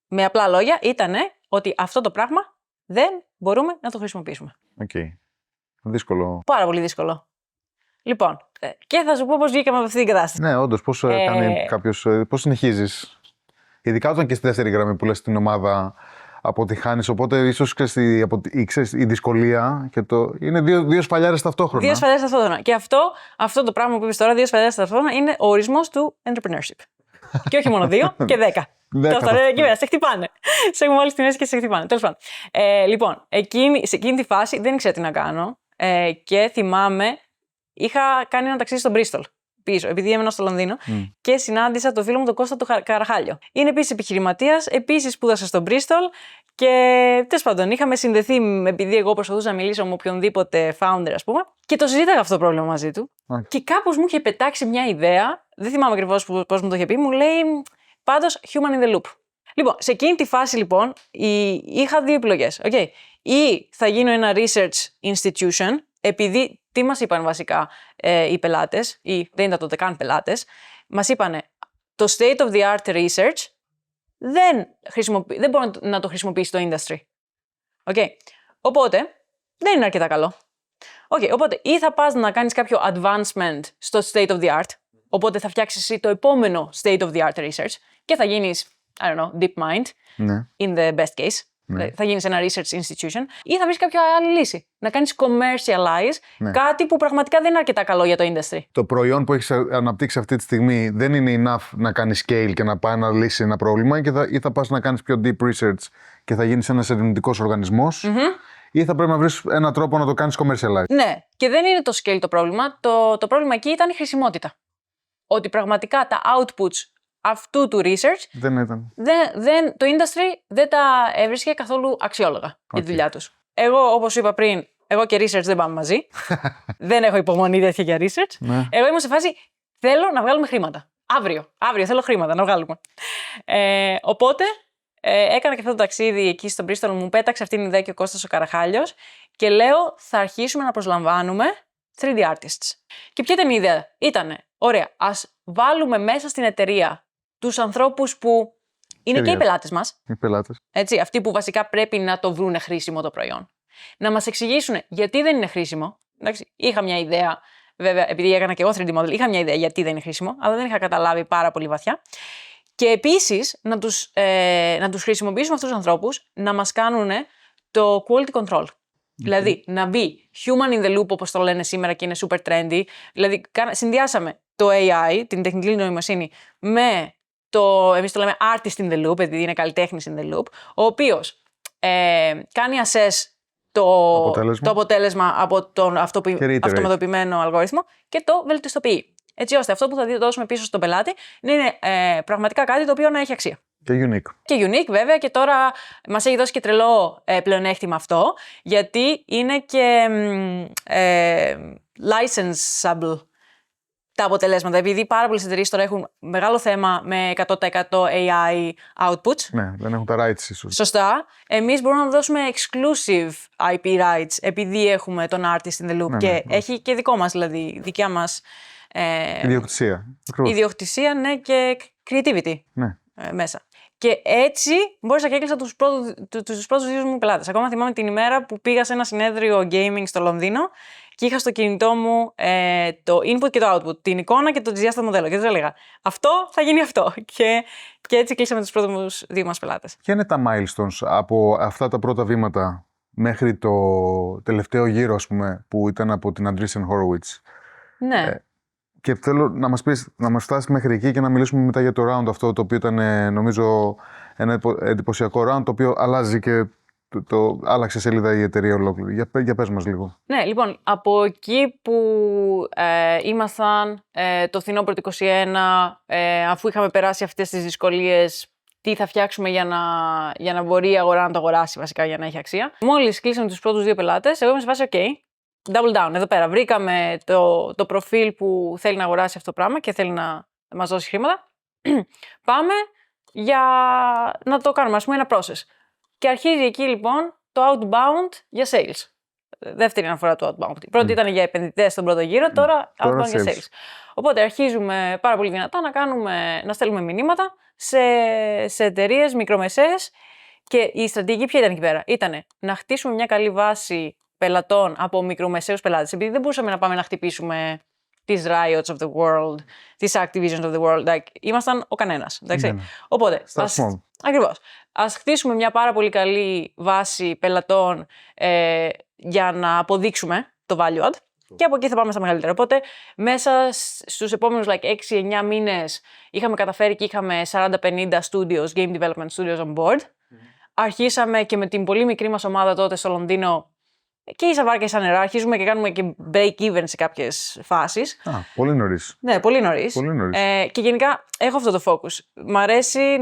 με απλά λόγια, ήταν ότι αυτό το πράγμα δεν μπορούμε να το χρησιμοποιήσουμε. Okay. Δύσκολο. Πάρα πολύ δύσκολο. Λοιπόν, και θα σου πω πώς βγήκαμε από αυτή την κατάσταση. Ναι, όντως, πώς κάνει κάποιος, πώς συνεχίζεις. Ειδικά όταν και στη δεύτερη γραμμή που λες την ομάδα αποτυχάνεις, οπότε ίσως η δυσκολία και είναι δύο σφαλιάρες ταυτόχρονα. Δύο σφαλιάρες ταυτόχρονα. Και αυτό το πράγμα που είπες τώρα, δύο σφαλιάρες ταυτόχρονα, είναι ο ορισμός του entrepreneurship. Και όχι μόνο 2 και 10. Εκεί πέρα, σε χτυπάνε. Σε έχουν βάλει στη μέση και σε χτυπάνε. Τέλος πάντων. Λοιπόν, σε εκείνη τη φάση δεν ήξερα τι να κάνω και θυμάμαι, είχα κάνει ένα ταξίδι στο Bristol πίσω, επειδή έμενα στο Λονδίνο και συνάντησα τον φίλο μου τον Κώστα του Καραχάλιο. Είναι επίσης επιχειρηματίας, επίσης σπούδασε στο Bristol και τέλος πάντων είχαμε συνδεθεί, επειδή εγώ προσπαθούσα να μιλήσω με οποιονδήποτε founder, ας πούμε, και το συζήταγα αυτό το πρόβλημα μαζί του. Και κάπως μου είχε πετάξει μια ιδέα, δεν θυμάμαι ακριβώς πώς μου το είχε πει, μου λέει πάντως human in the loop. Λοιπόν, σε εκείνη τη φάση λοιπόν είχα δύο επιλογές. Okay. Ή θα γίνω ένα research institution, επειδή τι μας είπαν βασικά οι πελάτες, ή δεν ήταν τότε καν πελάτες, μας είπανε το state of the art research δεν μπορεί να το χρησιμοποιήσει το industry. Okay. Οπότε δεν είναι αρκετά καλό. Okay. Οπότε ή θα πας να κάνεις κάποιο advancement στο state of the art, οπότε θα φτιάξεις εσύ το επόμενο state of the art research και θα γίνεις, I don't know, deep mind, in the best case. Θα γίνεις ένα research institution ή θα βρεις κάποια άλλη λύση. Να κάνεις commercialize κάτι που πραγματικά δεν είναι αρκετά καλό για το industry. Το προϊόν που έχεις αναπτύξει αυτή τη στιγμή δεν είναι enough να κάνεις scale και να πάει να λύσει ένα πρόβλημα ή θα πας να κάνεις πιο deep research και θα γίνεις ένας ερευνητικός οργανισμός ή θα πρέπει να βρεις έναν τρόπο να το κάνεις commercialize. Ναι, και δεν είναι το scale το πρόβλημα. Το πρόβλημα εκεί ήταν η χρησιμότητα. Ότι πραγματικά τα outputs αυτού του research δεν ήταν. Το industry δεν τα έβρισκε καθόλου αξιόλογα για τη δουλειά τους. Εγώ, όπως είπα πριν, εγώ και research δεν πάμε μαζί. Δεν έχω υπομονή τέτοια για research. Εγώ είμαι σε φάση, θέλω να βγάλουμε χρήματα. Αύριο θέλω χρήματα να βγάλουμε. Οπότε έκανα και αυτό το ταξίδι εκεί στο Bristol, μου πέταξε αυτήν την ιδέα και ο Κώστας ο Καραχάλιος και λέω θα αρχίσουμε να προσλαμβάνουμε 3D artists. Και ποια ήταν η ιδέα? Ήτανε, ωραία, ας βάλουμε μέσα στην εταιρεία τους ανθρώπους που είναι και οι πελάτες μας. Οι πελάτες. Έτσι, αυτοί που βασικά πρέπει να το βρούνε χρήσιμο το προϊόν. Να μας εξηγήσουν γιατί δεν είναι χρήσιμο. Εντάξει, είχα μια ιδέα, βέβαια, επειδή έκανα και εγώ 3D model, είχα μια ιδέα γιατί δεν είναι χρήσιμο, αλλά δεν είχα καταλάβει πάρα πολύ βαθιά. Και επίσης να τους χρησιμοποιήσουμε αυτούς τους ανθρώπους να μας κάνουν το quality control. Δηλαδή, να μπει human in the loop, όπως το λένε σήμερα και είναι super trendy. Δηλαδή, συνδυάσαμε το AI, την τεχνητή νοημοσύνη, με εμείς το λέμε artist in the loop, επειδή είναι καλλιτέχνης in the loop, ο οποίος κάνει assess το αποτέλεσμα από τον αυτοματοποιημένο αλγόριθμο και το βελτιστοποιεί. Έτσι ώστε αυτό που θα δώσουμε πίσω στον πελάτη να είναι πραγματικά κάτι το οποίο να έχει αξία. Και unique. Και unique, βέβαια, και τώρα μας έχει δώσει και τρελό πλεονέκτημα αυτό, γιατί είναι και licensable τα αποτελέσματα. Επειδή πάρα πολλές εταιρείες τώρα έχουν μεγάλο θέμα με 100% AI outputs. Ναι, δεν έχουν τα rights ίσως. Σωστά. Εμείς μπορούμε να δώσουμε exclusive IP rights, επειδή έχουμε τον artist in the loop και έχει και δικό μας, δηλαδή, δικιά μας ιδιοκτησία. Ιδιοκτησία, ναι, και creativity μέσα. Και έτσι μπόρεσα και έκλεισα τους πρώτους δύο μου πελάτες. Ακόμα θυμάμαι την ημέρα που πήγα σε ένα συνέδριο gaming στο Λονδίνο και είχα στο κινητό μου το input και το output, την εικόνα και το τρισδιάστατο μοντέλο. Και τους έλεγα, αυτό θα γίνει αυτό. Και έτσι κλείσαμε τους πρώτους δύο μας πελάτες. Ποια είναι τα milestones από αυτά τα πρώτα βήματα μέχρι το τελευταίο γύρο, ας πούμε, που ήταν από την Andreessen Horowitz? Ναι. Και θέλω να μας πεις, να μας φτάσει μέχρι εκεί και να μιλήσουμε μετά για το round αυτό, το οποίο ήταν, νομίζω, ένα εντυπωσιακό round, το οποίο αλλάζει και άλλαξε σελίδα η εταιρεία ολόκληρη. Για πες μας λίγο. Ναι, λοιπόν, από εκεί που ήμασταν το φθινόπωρο του 2021, αφού είχαμε περάσει αυτές τις δυσκολίες τι θα φτιάξουμε για να μπορεί η αγορά να το αγοράσει, βασικά, για να έχει αξία. Μόλις κλείσαμε τους πρώτους 2 πελάτες, εγώ είμαι σε φάση, OK, double down. Εδώ πέρα βρήκαμε το προφίλ που θέλει να αγοράσει αυτό το πράγμα και θέλει να μας δώσει χρήματα. Πάμε για να το κάνουμε, ας πούμε, ένα process. Και αρχίζει εκεί λοιπόν το outbound για sales. Δεύτερη αναφορά του outbound. Η πρώτη ήταν για επενδυτές στον πρώτο γύρο, τώρα outbound για sales. Οπότε αρχίζουμε πάρα πολύ δυνατά να στέλνουμε μηνύματα σε εταιρείες μικρομεσαίες και η στρατηγική ποια ήταν εκεί πέρα? Ήτανε να χτίσουμε μια καλή βάση πελατών από μικρομεσαίους πελάτες. Επειδή δεν μπορούσαμε να πάμε να χτυπήσουμε τις Riots of the world, τις Activisions of the world. Like, ήμασταν ο κανένας. Οπότε, ακριβώς. Ας χτίσουμε μια πάρα πολύ καλή βάση πελατών για να αποδείξουμε το value add και από εκεί θα πάμε στα μεγαλύτερα. Οπότε, μέσα στους επόμενους 6-9 μήνες είχαμε καταφέρει και είχαμε 40-50 studios, game development studios on board. Αρχίσαμε και με την πολύ μικρή μας ομάδα τότε στο Λονδίνο και ίσα βάρκα ίσα νερά, αρχίζουμε και κάνουμε και break-even σε κάποιες φάσεις. Πολύ νωρίς. Ναι, πολύ νωρίς. Και γενικά έχω αυτό το focus. Μ' αρέσει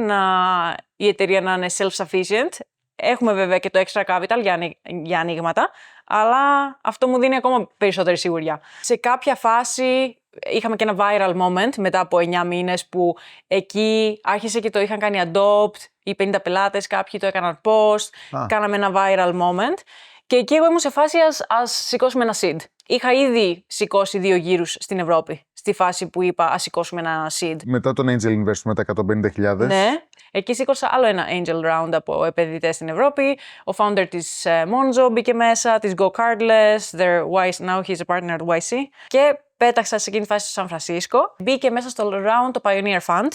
η εταιρεία να είναι self-sufficient. Έχουμε βέβαια και το extra capital για ανοίγματα, αλλά αυτό μου δίνει ακόμα περισσότερη σιγουριά. Σε κάποια φάση είχαμε και ένα viral moment μετά από 9 μήνες που εκεί άρχισε και το είχαν κάνει adopt, οι 50 πελάτες, κάποιοι το έκαναν post, κάναμε ένα viral moment. Και εκεί εγώ ήμουν σε φάση ας σηκώσουμε ένα seed. Είχα ήδη σηκώσει 2 γύρους στην Ευρώπη, στη φάση που είπα ας σηκώσουμε ένα seed. Μετά τον Angel Investment με τα 150.000. Ναι, εκεί σήκωσα άλλο ένα Angel Round από επενδυτές στην Ευρώπη. Ο founder της Monzo μπήκε μέσα, της Go Cardless, now he's a partner at YC. Και πέταξα σε εκείνη τη φάση στο Σαν Φρανσίσκο. Μπήκε μέσα στο round το Pioneer Fund,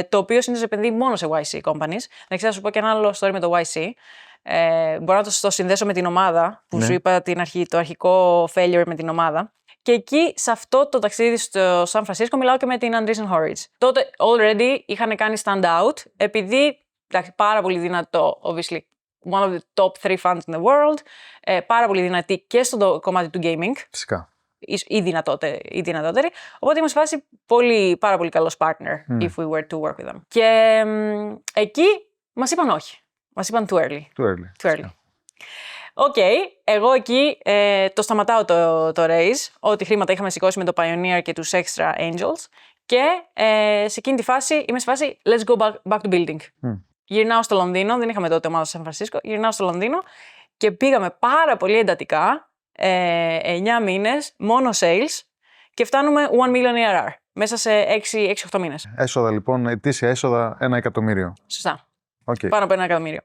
το οποίο συνήθως επενδύει μόνο σε YC companies. Να σου πω και ένα άλλο story με το YC. Μπορώ να το συνδέσω με την ομάδα που σου είπα το αρχικό failure με την ομάδα. Και εκεί, σε αυτό το ταξίδι στο Σαν Φρανσίσκο, μιλάω και με την Andreessen Horowitz. Τότε, already, είχαν κάνει stand out, επειδή, πάρα πολύ δυνατό, obviously, one of the top 3 funds in the world, πάρα πολύ δυνατή και στο κομμάτι του gaming. Φυσικά. Η δυνατότερη. Οπότε είμαι σε φάση πάρα πολύ καλός partner, if we were to work with them. Και εκεί μας είπαν όχι. Μας είπαν too early. Οκ, εγώ εκεί το σταματάω το raise, ό,τι χρήματα είχαμε σηκώσει με το Pioneer και τους Extra Angels και σε εκείνη τη φάση είμαι σε φάση let's go back to building. Γυρνάω στο Λονδίνο, δεν είχαμε τότε ομάδα στο Σαν Φρανσίσκο, γυρνάω στο Λονδίνο και πήγαμε πάρα πολύ εντατικά 9 μήνες, μόνο sales και φτάνουμε 1 million ARR μέσα σε 6-8 μήνες. Έσοδα λοιπόν, ετήσια έσοδα 1 εκατομμύριο. Σωστά. Πάνω από 1 εκατομμύριο.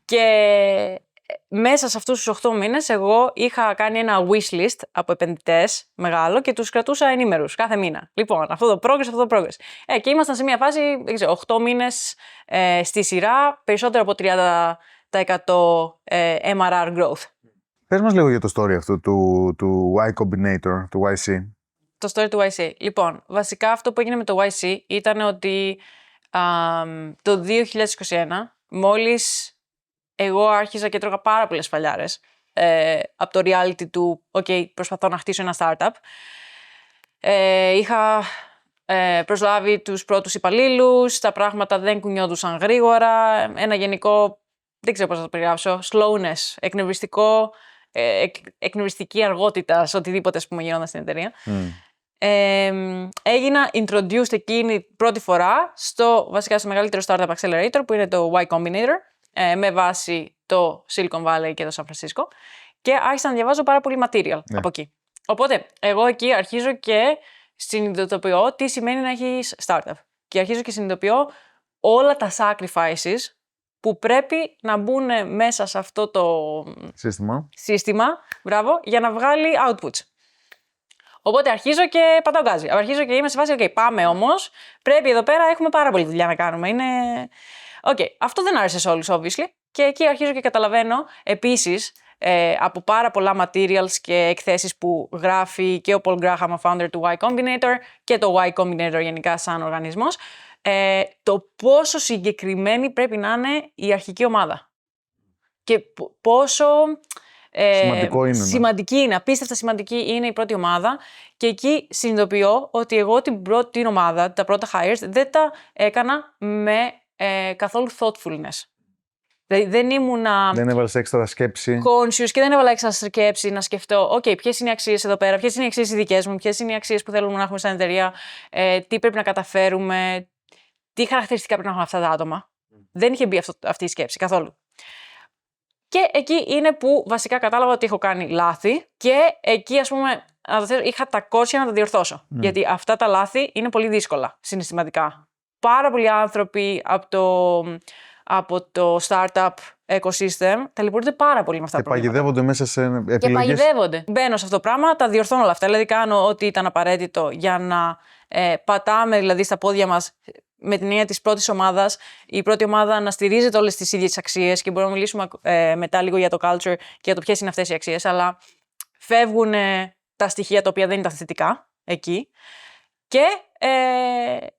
Και μέσα σε αυτούς τους 8 μήνες εγώ είχα κάνει ένα wishlist από επενδυτές μεγάλο και τους κρατούσα ενήμερους κάθε μήνα. Λοιπόν, αυτό το progress. Και ήμασταν σε μια φάση, 8 μήνες στη σειρά, περισσότερο από 30% MRR growth. Πες μας λίγο για το story αυτό του Y Combinator, του YC. Το story του YC. Λοιπόν, βασικά αυτό που έγινε με το YC ήταν ότι το 2021, μόλις εγώ άρχιζα και τρώγα πάρα πολλές φαλιάρες από το reality του «OK, προσπαθώ να χτίσω ένα startup». Είχα προσλάβει τους πρώτους υπαλλήλους, τα πράγματα δεν κουνιόντουσαν γρήγορα, ένα γενικό, δεν ξέρω πώς θα το περιγράψω, slowness, εκνευριστική αργότητα σε οτιδήποτε που γινόταν στην εταιρεία. Έγινα introduced εκείνη πρώτη φορά βασικά στο μεγαλύτερο startup accelerator που είναι το Y Combinator με βάση το Silicon Valley και το San Francisco και άρχισα να διαβάζω πάρα πολύ material από εκεί. Οπότε εγώ εκεί αρχίζω και συνειδητοποιώ τι σημαίνει να έχεις startup και αρχίζω και συνειδητοποιώ όλα τα sacrifices που πρέπει να μπουν μέσα σε αυτό το σύστημα για να βγάλει outputs. Οπότε αρχίζω και πατάω γκάζι. Αρχίζω και είμαι σε φάση, OK, πάμε όμως. Πρέπει εδώ πέρα, έχουμε πάρα πολλή δουλειά να κάνουμε. Αυτό δεν άρεσε σε όλους, obviously. Και εκεί αρχίζω και καταλαβαίνω, επίσης, από πάρα πολλά materials και εκθέσεις που γράφει και ο Paul Graham, ο founder του Y Combinator, και το Y Combinator γενικά σαν οργανισμός, το πόσο συγκεκριμένη πρέπει να είναι η αρχική ομάδα. Και πόσο... σημαντική είναι, απίστευτα σημαντική είναι η πρώτη ομάδα και εκεί συνειδητοποιώ ότι εγώ την ομάδα, τα πρώτα hires δεν τα έκανα με καθόλου thoughtfulness. Δηλαδή δεν ήμουνα. Δεν έβαλες έξτρα σκέψη. Conscious και δεν έβαλα έξτρα σκέψη να σκεφτώ, ποιες είναι οι αξίες εδώ πέρα, ποιες είναι οι αξίες οι δικές μου, ποιες είναι οι αξίες που θέλουμε να έχουμε σαν εταιρεία, τι πρέπει να καταφέρουμε, τι χαρακτηριστικά πρέπει να έχουν αυτά τα άτομα. Δεν είχε μπει αυτή η σκέψη καθόλου. Και εκεί είναι που βασικά κατάλαβα ότι έχω κάνει λάθη και εκεί, ας πούμε, είχα τα κότσια να τα διορθώσω. Γιατί αυτά τα λάθη είναι πολύ δύσκολα συναισθηματικά. Πάρα πολλοί άνθρωποι από το startup ecosystem ταλαιπωρούνται πάρα πολύ με αυτά τα προβλήματα. Και παγιδεύονται μέσα σε επιλογές. Και παγιδεύονται. Μπαίνω σε αυτό το πράγμα, τα διορθώνω όλα αυτά. Δηλαδή κάνω ό,τι ήταν απαραίτητο για να πατάμε δηλαδή στα πόδια μας με την έννοια της πρώτης ομάδας. Η πρώτη ομάδα να στηρίζεται όλες τις ίδιες αξίες και μπορούμε να μιλήσουμε μετά λίγο για το culture και για το ποιες είναι αυτές οι αξίες. Αλλά φεύγουν τα στοιχεία τα οποία δεν ήταν θετικά εκεί. Και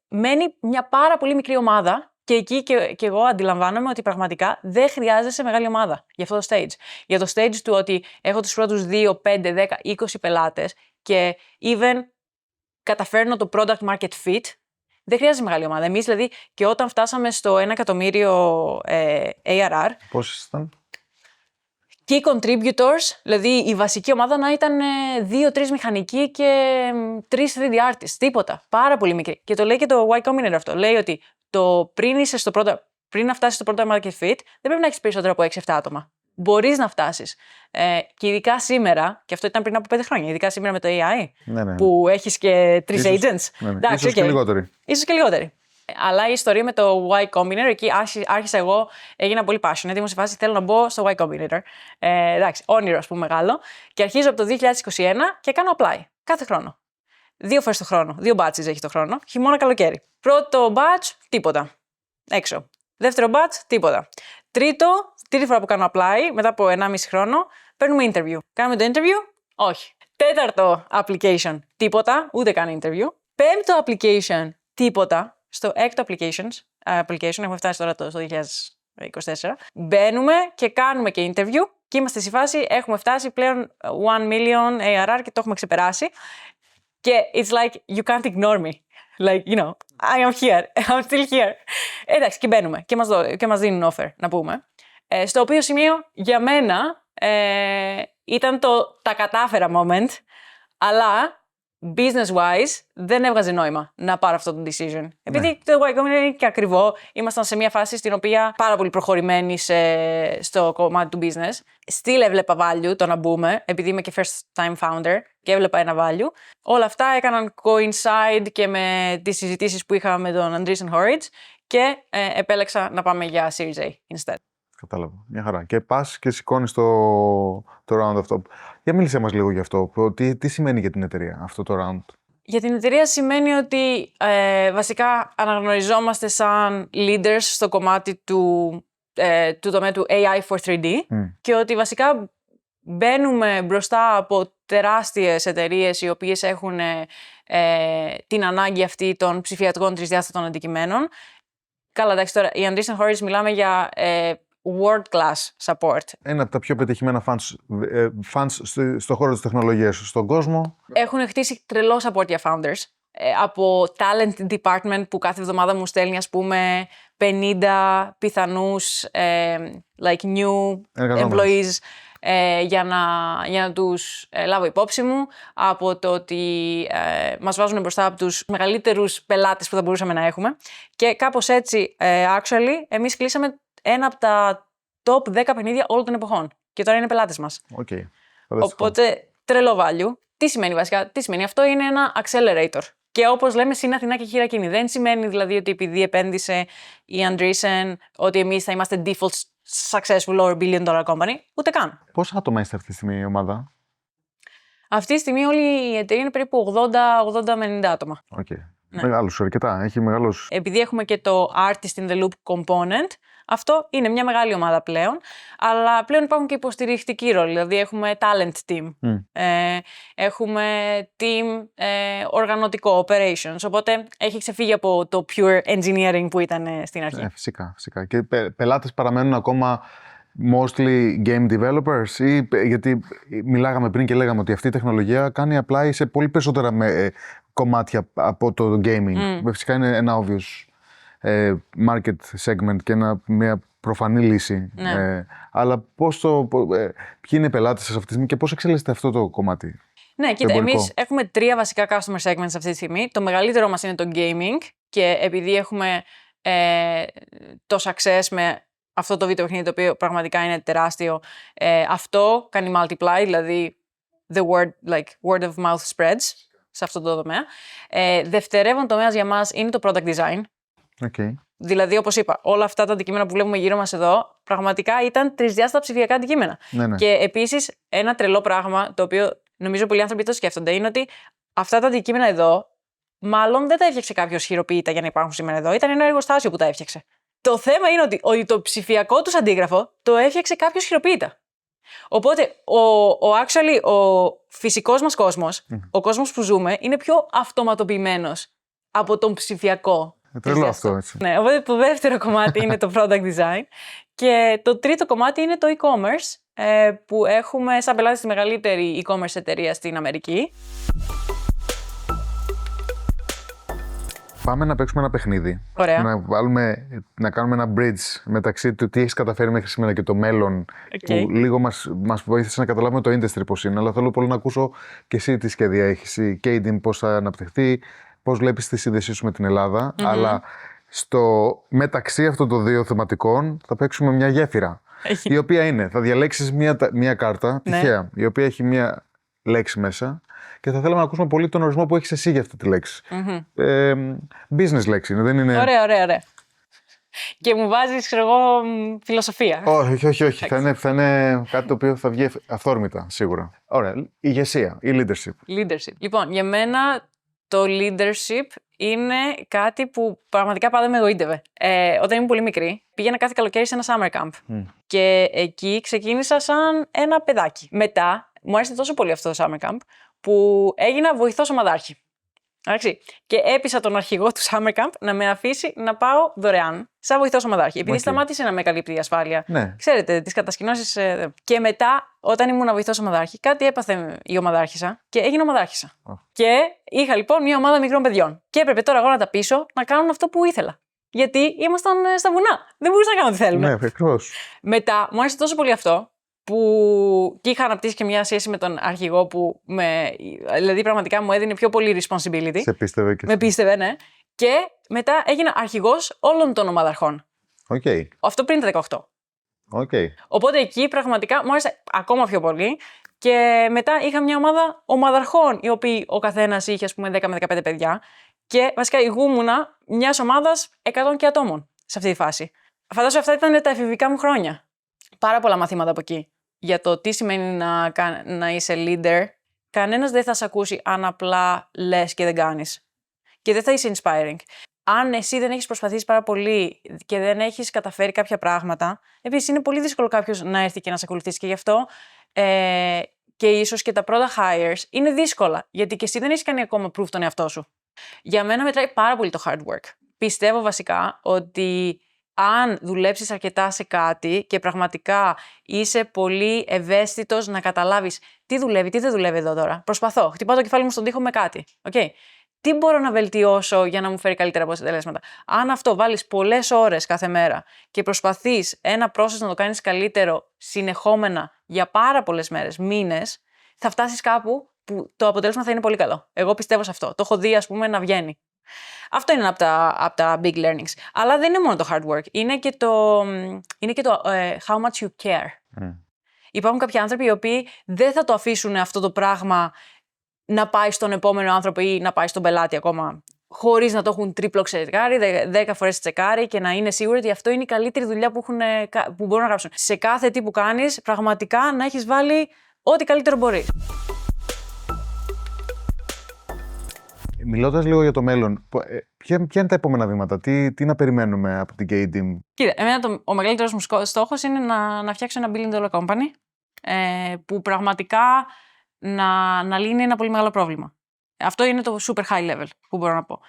μένει μια πάρα πολύ μικρή ομάδα. Και εκεί και εγώ αντιλαμβάνομαι ότι πραγματικά δεν χρειάζεσαι μεγάλη ομάδα για αυτό το stage. Για το stage του ότι έχω τους πρώτους 2, 5, 10, 20 πελάτες και even καταφέρνω το product market fit, δεν χρειάζεται μεγάλη ομάδα. Εμείς δηλαδή και όταν φτάσαμε στο 1 εκατομμύριο ARR. Πόσες ήταν? Key contributors, δηλαδή η βασική ομάδα να ήταν 2-3 μηχανικοί και 3 3D artists. Τίποτα. Πάρα πολύ μικρή. Και το λέει και το Y Combinator αυτό. Λέει ότι πριν να φτάσεις στο product market fit, δεν πρέπει να έχεις περισσότερο από 6-7 άτομα. Μπορείς να φτάσεις. Και ειδικά σήμερα, και αυτό ήταν πριν από 5 χρόνια, ειδικά σήμερα με το AI, που έχεις και 3 agents. Ίσως και λιγότεροι. Ίσως και λιγότεροι. Αλλά η ιστορία με το Y Combinator, εκεί άρχισα εγώ, έγινα πολύ passionate, ήμουν σε φάση θέλω να μπω στο Y Combinator. Εντάξει, όνειρο ας πούμε μεγάλο. Και αρχίζω από το 2021 και κάνω apply κάθε χρόνο. 2 φορές το χρόνο, 2 batches έχει το χρόνο, χειμώνα καλοκαίρι. Πρώτο batch, τίποτα. Έξω. Δεύτερο batch, τίποτα. Τρίτη φορά που κάνω apply, μετά από 1,5 χρόνο, παίρνουμε interview. Κάνουμε το interview, όχι. Τέταρτο application, τίποτα, ούτε καν interview. Πέμπτο application, τίποτα. Στο έκτο application, έχουμε φτάσει τώρα στο 2024, μπαίνουμε και κάνουμε και interview και είμαστε στη φάση, έχουμε φτάσει πλέον 1 million ARR και το έχουμε ξεπεράσει. Και it's like, you can't ignore me. Like, you know, I am here, I'm still here. Εντάξει, και μπαίνουμε και μας δίνουν offer, να πούμε. Στο οποίο σημείο, για μένα, ήταν τα κατάφερα moment, αλλά business-wise δεν έβγαζε νόημα να πάρω αυτό το decision. Επειδή το Y Combinator είναι και ακριβό, ήμασταν σε μια φάση στην οποία πάρα πολύ προχωρημένοι στο κομμάτι του business. Still έβλεπα value το να μπούμε, επειδή είμαι και first time founder και έβλεπα ένα value. Όλα αυτά έκαναν coincide και με τις συζητήσεις που είχα με τον Andreessen Horowitz και επέλεξα να πάμε για Series A instead. Κατάλαβα. Μια χαρά. Και πας και σηκώνεις το round αυτό. Για μίλησέ μας λίγο γι' αυτό. Τι σημαίνει για την εταιρεία αυτό το round? Για την εταιρεία σημαίνει ότι βασικά αναγνωριζόμαστε σαν leaders στο κομμάτι του τομέα του AI for 3D και ότι βασικά μπαίνουμε μπροστά από τεράστιες εταιρείες οι οποίες έχουν την ανάγκη αυτή των ψηφιακών τρισδιάστατων αντικειμένων. Καλά, εντάξει, τώρα η Andreessen Horowitz μιλάμε για world-class support. Ένα από τα πιο πετυχημένα funds στον χώρο της τεχνολογίας στον κόσμο. Έχουν χτίσει τρελό support για founders. Από talent department που κάθε εβδομάδα μου στέλνει, ας πούμε, 50 πιθανούς like new employees για να τους λάβω υπόψη μου. Από το ότι μας βάζουν μπροστά από τους μεγαλύτερους πελάτες που θα μπορούσαμε να έχουμε. Και κάπως έτσι, actually, εμείς κλείσαμε ένα από τα top 10 παιχνίδια όλων των εποχών. Και τώρα είναι πελάτες μας. Okay. Οπότε, τρελό value. Τι σημαίνει βασικά? Τι σημαίνει? Αυτό είναι ένα accelerator. Και όπως λέμε, συν Αθηνά και χειρακίνη. Δεν σημαίνει δηλαδή ότι επειδή επένδυσε η Andreessen, ότι εμείς θα είμαστε default successful or billion dollar company. Ούτε καν. Πόσα άτομα είστε αυτή τη στιγμή η ομάδα? Αυτή τη στιγμή όλη η εταιρεία είναι περίπου 80 με 90 άτομα. Okay. Ναι. Μεγάλους, αρκετά. Έχει μεγάλους. Επειδή έχουμε και το artist in the loop component, αυτό είναι μια μεγάλη ομάδα πλέον, αλλά πλέον υπάρχουν και υποστηρικτικοί ρόλοι, δηλαδή έχουμε talent team, έχουμε team οργανωτικό, operations, οπότε έχει ξεφύγει από το pure engineering που ήταν στην αρχή. Φυσικά. Και πελάτες παραμένουν ακόμα mostly game developers ή γιατί μιλάγαμε πριν και λέγαμε ότι αυτή η τεχνολογία κάνει apply σε πολύ περισσότερα κομμάτια από το gaming. Φυσικά είναι ένα obvious market segment και μια προφανή λύση. Ναι. Αλλά ποιοι είναι οι πελάτες σας αυτή τη στιγμή και πώς εξελίσσεται αυτό το κομμάτι? Ναι, κοίτα, εμείς έχουμε 3 βασικά customer segments αυτή τη στιγμή. Το μεγαλύτερο μας είναι το gaming και επειδή έχουμε το success με αυτό το βίντεο παιχνίδι το οποίο πραγματικά είναι τεράστιο, αυτό κάνει multiply, δηλαδή the word of mouth spreads σε αυτό το τομέα. Δευτερεύον τομέας για μας είναι το product design. Okay. Δηλαδή, όπως είπα, όλα αυτά τα αντικείμενα που βλέπουμε γύρω μας εδώ πραγματικά ήταν τρισδιάστατα ψηφιακά αντικείμενα. Ναι. Και επίσης, ένα τρελό πράγμα το οποίο νομίζω πολλοί άνθρωποι το σκέφτονται είναι ότι αυτά τα αντικείμενα εδώ, μάλλον δεν τα έφτιαξε κάποιος χειροποίητα για να υπάρχουν σήμερα εδώ, ήταν ένα εργοστάσιο που τα έφτιαξε. Το θέμα είναι ότι το ψηφιακό τους αντίγραφο το έφτιαξε κάποιος χειροποίητα. Οπότε, ο φυσικός μας κόσμος, ο κόσμος που ζούμε, είναι πιο αυτοματοποιημένος από τον ψηφιακό. Τρελό αυτό, έτσι. Ναι, οπότε το δεύτερο κομμάτι είναι το product design και το τρίτο κομμάτι είναι το e-commerce, που έχουμε σαν πελάτη τη μεγαλύτερη e-commerce εταιρεία στην Αμερική. Πάμε να παίξουμε ένα παιχνίδι. Ωραία. Να κάνουμε ένα bridge μεταξύ του τι έχεις καταφέρει μέχρι σήμερα και το μέλλον. Okay. Που λίγο μας βοήθησε να καταλάβουμε το industry πώς είναι. Αλλά θέλω πολύ να ακούσω και εσύ τι σχέδια έχεις. Η Kaydim πώς θα αναπτυχθεί, πώς βλέπεις τη σύνδεσή σου με την Ελλάδα. Αλλά μεταξύ αυτών των δύο θεματικών θα παίξουμε μια γέφυρα. Η οποία είναι, θα διαλέξεις μια κάρτα τυχαία, η οποία έχει μια λέξη μέσα. Και θα θέλαμε να ακούσουμε πολύ τον ορισμό που έχεις εσύ για αυτή τη λέξη. Business λέξη, δεν είναι. Ωραία. Και μου βάζεις, ξέρω εγώ, φιλοσοφία. Όχι. Θα είναι κάτι το οποίο θα βγει αυθόρμητα, σίγουρα. Ωραία. Ηγεσία ή leadership. Λοιπόν, για μένα το leadership είναι κάτι που πραγματικά πάντα με εγωίτευε. Όταν ήμουν πολύ μικρή, πήγαινα κάθε καλοκαίρι σε ένα summer camp. Και εκεί ξεκίνησα σαν ένα παιδάκι. Μετά, μου άρεσε τόσο πολύ αυτό το summer camp, που έγινα βοηθός ομαδάρχη. Εντάξει. Και έπεισα τον αρχηγό του Summer Camp να με αφήσει να πάω δωρεάν, σαν βοηθός ομαδάρχη. Επειδή σταμάτησε να με καλύπτει η ασφάλεια. Ναι. Ξέρετε, τις κατασκηνώσεις. Και μετά, όταν ήμουν βοηθός ομαδάρχη, κάτι έπαθε η ομαδάρχησα και έγινα ομαδάρχησα. Και είχα λοιπόν μια ομάδα μικρών παιδιών. Και έπρεπε τώρα εγώ να τα πείσω να κάνουν αυτό που ήθελα. Γιατί ήμασταν στα βουνά. Δεν μπορούσα να κάνω ό,τι θέλουν. Ναι, ακριβώς. Μετά, μου άρεσε τόσο πολύ αυτό. Που και είχα αναπτύσσει και μια σχέση με τον αρχηγό που δηλαδή πραγματικά μου έδινε πιο πολύ responsibility. Σε πίστευε και με πίστευε, ναι. Και μετά έγινα αρχηγός όλων των ομαδαρχών. Okay. Αυτό πριν τα 18. Okay. Οπότε εκεί πραγματικά μου άρεσε ακόμα πιο πολύ. Και μετά είχα μια ομάδα ομαδαρχών, οι οποίοι ο καθένας είχε, ας πούμε, 10 με 15 παιδιά. Και βασικά ηγούμουνα μιας ομάδας 100 και ατόμων σε αυτή τη φάση. Φαντάζομαι αυτά ήταν τα εφηβικά μου χρόνια. Πάρα πολλά μαθήματα από εκεί. Για το τι σημαίνει να είσαι leader, κανένας δεν θα σε ακούσει αν απλά λες και δεν κάνεις. Και δεν θα είσαι inspiring. Αν εσύ δεν έχεις προσπαθήσει πάρα πολύ και δεν έχεις καταφέρει κάποια πράγματα, επίσης είναι πολύ δύσκολο κάποιος να έρθει και να σε ακολουθήσει. Και γι' αυτό και ίσως και τα πρώτα hires είναι δύσκολα. Γιατί και εσύ δεν έχεις κάνει ακόμα proof τον εαυτό σου. Για μένα μετράει πάρα πολύ το hard work. Πιστεύω βασικά ότι αν δουλέψεις αρκετά σε κάτι και πραγματικά είσαι πολύ ευαίσθητος να καταλάβεις τι δουλεύει, τι δεν δουλεύει εδώ τώρα. Προσπαθώ, χτυπάω το κεφάλι μου στον τοίχο με κάτι. Okay. Τι μπορώ να βελτιώσω για να μου φέρει καλύτερα αποτελέσματα. Αν αυτό βάλεις πολλές ώρες κάθε μέρα και προσπαθείς ένα process να το κάνεις καλύτερο συνεχόμενα για πάρα πολλές μέρες, μήνες, θα φτάσεις κάπου που το αποτέλεσμα θα είναι πολύ καλό. Εγώ πιστεύω σε αυτό. Το έχω δει, ας πούμε, να βγαίνει. Αυτό είναι από τα big learnings. Αλλά δεν είναι μόνο το hard work. Είναι και το how much you care. Υπάρχουν κάποιοι άνθρωποι οι οποίοι δεν θα το αφήσουν αυτό το πράγμα να πάει στον επόμενο άνθρωπο ή να πάει στον πελάτη ακόμα χωρίς να το έχουν τρίπλο τσεκάρει, 10 φορές τσεκάρει και να είναι σίγουροι ότι αυτό είναι η καλύτερη δουλειά που μπορούν να γράψουν. Σε κάθε τι που κάνεις, πραγματικά να έχεις βάλει ό,τι καλύτερο μπορείς. Μιλώντας λίγο για το μέλλον, ποια είναι τα επόμενα βήματα, τι να περιμένουμε από την Kaydim? Κοίτα, εμένα ο μεγαλύτερος μου στόχος είναι να φτιάξω ένα $1 billion company που πραγματικά να λύνει ένα πολύ μεγάλο πρόβλημα. Αυτό είναι το super high level που μπορώ να πω.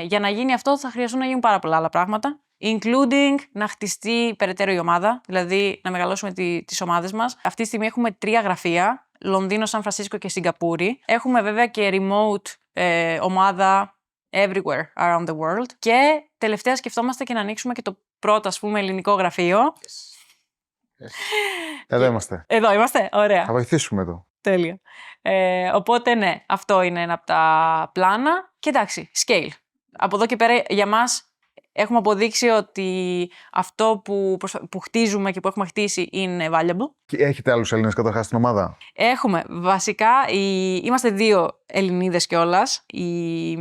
Για να γίνει αυτό θα χρειαστούν να γίνουν πάρα πολλά άλλα πράγματα, including να χτιστεί περαιτέρω η ομάδα, δηλαδή να μεγαλώσουμε τις ομάδες μας. Αυτή τη στιγμή έχουμε 3 γραφεία, Λονδίνο, Σαν Φρανσίσκο και Σιγκαπούρη. Έχουμε βέβαια και remote ομάδα everywhere around the world. Και τελευταία σκεφτόμαστε και να ανοίξουμε και το πρώτο, ας πούμε, ελληνικό γραφείο. Εδώ είμαστε. Εδώ είμαστε, ωραία. Θα βοηθήσουμε εδώ. Τέλεια. Οπότε ναι, αυτό είναι ένα από τα πλάνα. Και εντάξει, scale. Από εδώ και πέρα για μας έχουμε αποδείξει ότι αυτό που χτίζουμε και που έχουμε χτίσει είναι valuable. Και έχετε άλλους Έλληνες καταρχάς στην ομάδα? Έχουμε. Βασικά, είμαστε 2 Ελληνίδες κιόλας. Η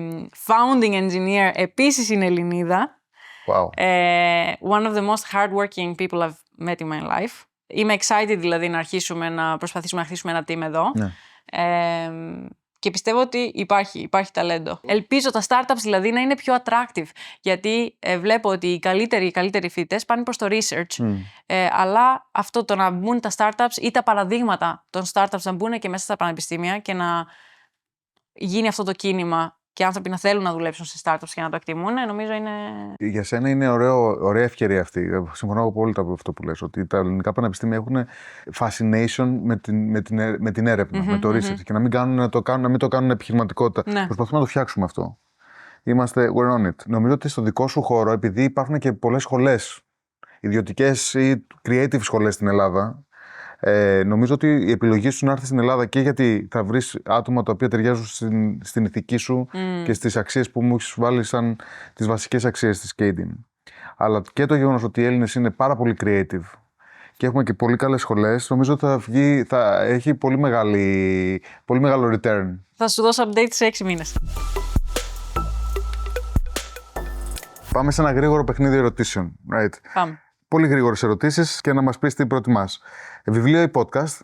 founding engineer επίσης είναι Ελληνίδα. Wow. One of the most hardworking people I've met in my life. Είμαι excited δηλαδή να αρχίσουμε να προσπαθήσουμε να χτίσουμε ένα team εδώ. Ναι. Και πιστεύω ότι υπάρχει ταλέντο. Ελπίζω τα startups δηλαδή να είναι πιο attractive. Γιατί βλέπω ότι οι καλύτεροι φοιτητές πάνε προς το research. Αλλά αυτό το να μπουν τα startups ή τα παραδείγματα των startups να μπουν και μέσα στα πανεπιστήμια και να γίνει αυτό το κίνημα και άνθρωποι να θέλουν να δουλέψουν σε startups και να το εκτιμούν, νομίζω είναι. Για σένα είναι ωραία ευκαιρία αυτή. Συμφωνώ απόλυτα με αυτό που λες, ότι τα ελληνικά πανεπιστήμια έχουν fascination με την έρευνα, με το research και να μην το κάνουν επιχειρηματικότητα. Ναι. Προσπαθούμε να το φτιάξουμε αυτό. We're on it. Νομίζω ότι στο δικό σου χώρο, επειδή υπάρχουν και πολλές σχολές, ιδιωτικές ή creative σχολές στην Ελλάδα, νομίζω ότι η επιλογή σου να έρθει στην Ελλάδα και γιατί θα βρεις άτομα τα οποία ταιριάζουν στην ηθική σου και στις αξίες που μου έχεις βάλει σαν τις βασικές αξίες της Kadin. Αλλά και το γεγονός ότι οι Έλληνες είναι πάρα πολύ creative και έχουμε και πολύ καλές σχολές, νομίζω ότι θα έχει πολύ μεγάλο return. Θα σου δώσω update σε 6 μήνες. Πάμε σε ένα γρήγορο παιχνίδι ερωτήσεων. Right. Πάμε. Πολύ γρήγορες ερωτήσεις και να μας πεις τι προτιμάς. Βιβλίο ή podcast?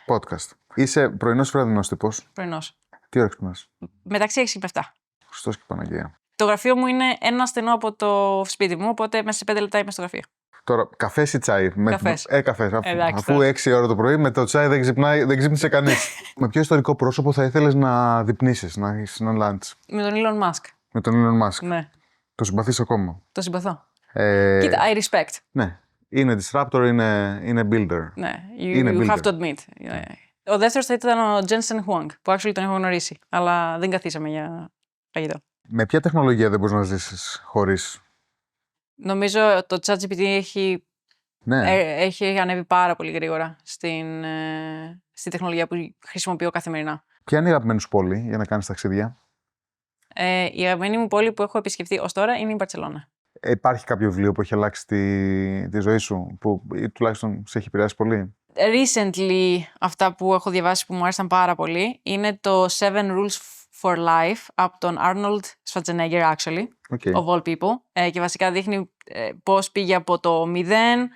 Podcast. Είσαι πρωινός ή βραδινός τύπος? Πρωινός. Τι ώρα ξυπνάς? Μεταξύ 6 και 7. Χριστός και Παναγία. Το γραφείο μου είναι ένα στενό από το σπίτι μου, οπότε μέσα σε 5 λεπτά είμαι στο γραφείο. Τώρα, καφές ή τσάι? Καφές. Καφές. Εντάξει, Αφού 6 ώρα το πρωί, με το τσάι δεν ξύπνησε κανείς. Με ποιο ιστορικό πρόσωπο θα ήθελες να διπνήσεις, να έχεις ένα lunch? Με τον Elon Musk. Με τον Elon Musk. Ναι. Το συμπαθείς ακόμα? Το συμπαθώ. Κοίτα, I respect. Ναι. Είναι disruptor, είναι builder. Ναι, Είναι you have builder. to admit. Ο δεύτερος θα ήταν ο Jensen Huang, που actually τον έχω γνωρίσει, αλλά δεν καθίσαμε για φαγητό. Με ποια τεχνολογία δεν μπορείς να ζήσεις χωρίς? Νομίζω το ChatGPT έχει ανέβει πάρα πολύ γρήγορα στη τεχνολογία που χρησιμοποιώ καθημερινά. Ποια είναι η αγαπημένη σου πόλη για να κάνεις ταξίδια? Η αγαπημένη μου πόλη που έχω επισκεφτεί ως τώρα είναι η Μπαρτσελώνα. Υπάρχει κάποιο βιβλίο που έχει αλλάξει τη ζωή σου, ή τουλάχιστον σε έχει επηρεάσει πολύ? Recently, αυτά που έχω διαβάσει που μου άρεσαν πάρα πολύ είναι το 7 Rules for Life από τον Arnold Schwarzenegger, actually, of all people. Και βασικά δείχνει πώς πήγε από το 0,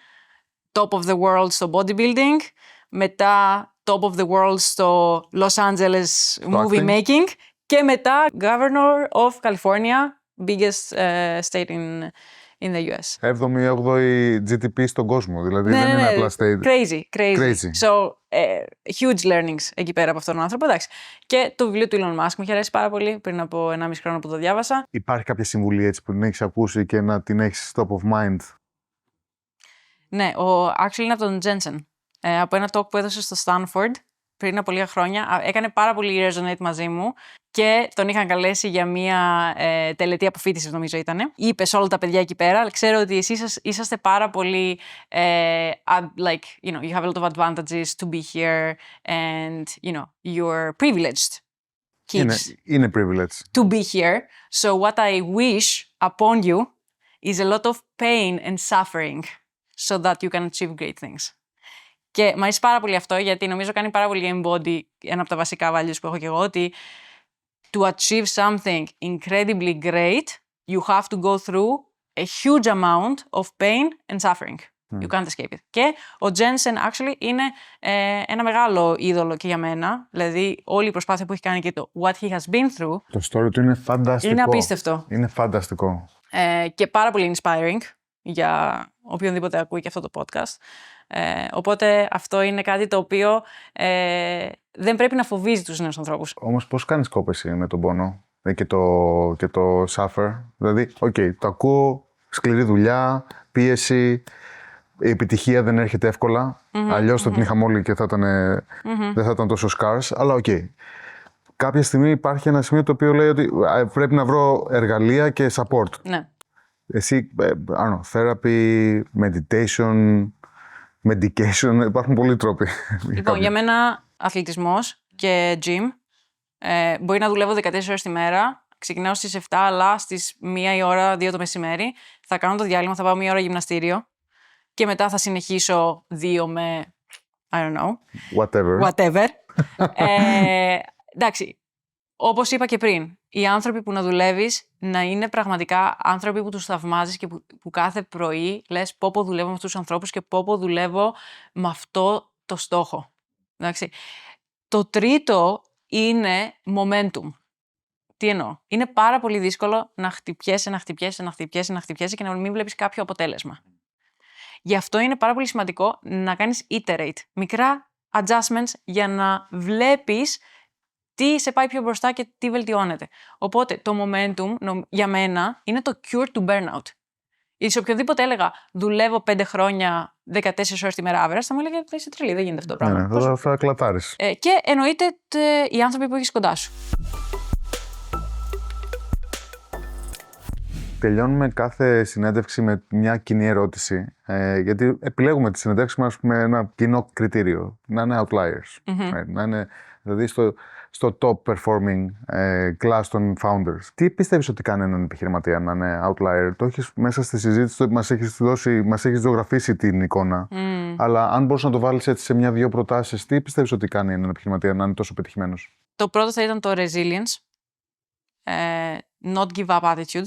top of the world στο bodybuilding, μετά top of the world στο Los Angeles movie making και μετά governor of California, biggest state in the US. 7η-8η GDP στον κόσμο, δηλαδή δεν είναι απλά state. Crazy. So, huge learnings εκεί πέρα από αυτόν τον άνθρωπο. Εντάξει. Και το βιβλίο του Elon Musk μου έχει αρέσει πάρα πολύ πριν από 1,5 χρόνο που το διάβασα. Υπάρχει κάποια συμβουλή έτσι που την έχεις ακούσει και να την έχεις top of mind? Ναι, actually είναι από τον Jensen. Από ένα talk που έδωσε στο Stanford πριν από λίγα χρόνια. Έκανε πάρα πολύ resonate μαζί μου και τον είχαν καλέσει για μια τελετή αποφοίτησης, νομίζω ήτανε. Είπε σε όλα τα παιδιά εκεί πέρα, αλλά ξέρω ότι εσείς είσαστε πάρα πολύ you have a lot of advantages to be here and, you're privileged kids. Είναι privileged. To be here. So what I wish upon you is a lot of pain and suffering so that you can achieve great things. Και μου αρέσει πάρα πολύ αυτό, γιατί νομίζω κάνει πάρα πολύ embody ένα από τα βασικά values που έχω και εγώ, ότι to achieve something incredibly great, you have to go through a huge amount of pain and suffering. You can't escape it. Και ο Jensen actually είναι ένα μεγάλο είδωλο και για μένα. Δηλαδή όλη η προσπάθεια που έχει κάνει και το what he has been through. Το story του είναι φανταστικό. Είναι απίστευτο. Είναι φανταστικό. Και πάρα πολύ inspiring για οποιονδήποτε ακούει και αυτό το podcast. Οπότε αυτό είναι κάτι το οποίο δεν πρέπει να φοβίζει τους νέους ανθρώπους. Όμως πώς κάνεις κόπεση με τον πόνο και το suffer? Δηλαδή, το ακούω, σκληρή δουλειά, πίεση, η επιτυχία δεν έρχεται εύκολα. Αλλιώς θα την είχαμε όλοι και δεν θα ήταν τόσο scarce, αλλά κάποια στιγμή υπάρχει ένα σημείο το οποίο λέει ότι πρέπει να βρω εργαλεία και support. Ναι. Εσύ, therapy, meditation, υπάρχουν πολλοί τρόποι. Λοιπόν, για μένα αθλητισμός και gym. Μπορεί να δουλεύω 14 ώρες τη μέρα. Ξεκινάω στις 7, αλλά στις 1 η ώρα, 2 το μεσημέρι. Θα κάνω το διάλειμμα, θα πάω 1 ώρα γυμναστήριο. Και μετά θα συνεχίσω 2 με, I don't know. Whatever. Εντάξει, όπως είπα και πριν, οι άνθρωποι που να δουλεύεις να είναι πραγματικά άνθρωποι που τους θαυμάζεις και που κάθε πρωί λες πω δουλεύω με αυτούς τους ανθρώπους και πω δουλεύω με αυτό το στόχο. Εντάξει. Το τρίτο είναι momentum. Τι εννοώ. Είναι πάρα πολύ δύσκολο να χτυπιέσαι και να μην βλέπεις κάποιο αποτέλεσμα. Γι' αυτό είναι πάρα πολύ σημαντικό να κάνεις iterate, μικρά adjustments για να βλέπεις τι σε πάει πιο μπροστά και τι βελτιώνεται. Οπότε το momentum για μένα είναι το cure to burnout. Σε οποιοδήποτε έλεγα δουλεύω 5 χρόνια, 14 ώρες τη μέρα average, θα μου έλεγε είσαι τρελή, δεν γίνεται αυτό το πράγμα. Ναι, θα κλατάρεις. Και εννοείται οι άνθρωποι που έχεις κοντά σου. Τελειώνουμε κάθε συνέντευξη με μια κοινή ερώτηση, γιατί επιλέγουμε τη συνέντευξη μας με ένα κοινό κριτήριο, να είναι outliers, να είναι δηλαδή στο top performing class των founders. Τι πιστεύεις ότι κάνει έναν επιχειρηματία να είναι outlier? Το έχεις μέσα στη συζήτηση, μας έχεις ζωγραφίσει την εικόνα, αλλά αν μπορείς να το βάλεις έτσι σε 1-2 προτάσεις, τι πιστεύεις ότι κάνει έναν επιχειρηματία να είναι τόσο πετυχημένος? Το πρώτο θα ήταν το resilience, not give up attitude.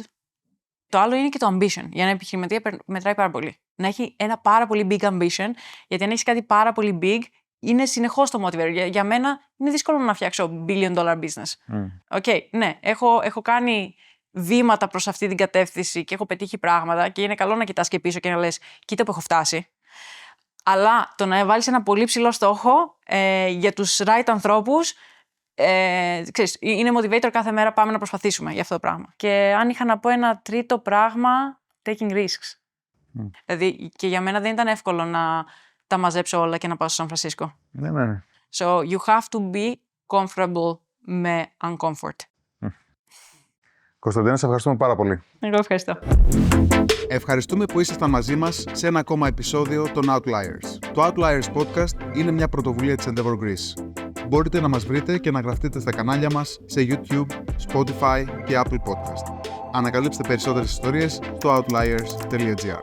Το άλλο είναι και το ambition. Για ένα επιχειρηματία μετράει πάρα πολύ. Να έχει ένα πάρα πολύ big ambition, γιατί αν έχεις κάτι πάρα πολύ big, είναι συνεχώς το motivator. Για μένα είναι δύσκολο να φτιάξω $1 billion business. Ναι, έχω κάνει βήματα προς αυτή την κατεύθυνση και έχω πετύχει πράγματα και είναι καλό να κοιτάς και πίσω και να λες κοίτα που έχω φτάσει. Αλλά το να βάλεις ένα πολύ ψηλό στόχο για τους right ανθρώπους, ξέρεις, είναι motivator κάθε μέρα, πάμε να προσπαθήσουμε για αυτό το πράγμα. Και αν είχα να πω ένα τρίτο πράγμα, taking risks. Δηλαδή και για μένα δεν ήταν εύκολο να τα μαζέψω όλα και να πάω στο Σαν Φρανσίσκο. Ναι. So you have to be comfortable με uncomfort. Κωνσταντίνα, σε ευχαριστούμε πάρα πολύ. Εγώ ευχαριστώ. Ευχαριστούμε που ήσασταν μαζί μας σε ένα ακόμα επεισόδιο των Outliers. Το Outliers Podcast είναι μια πρωτοβουλία της Endeavor Greece. Μπορείτε να μας βρείτε και να γραφτείτε στα κανάλια μας σε YouTube, Spotify και Apple Podcast. Ανακαλύψτε περισσότερες ιστορίες στο outliers.gr.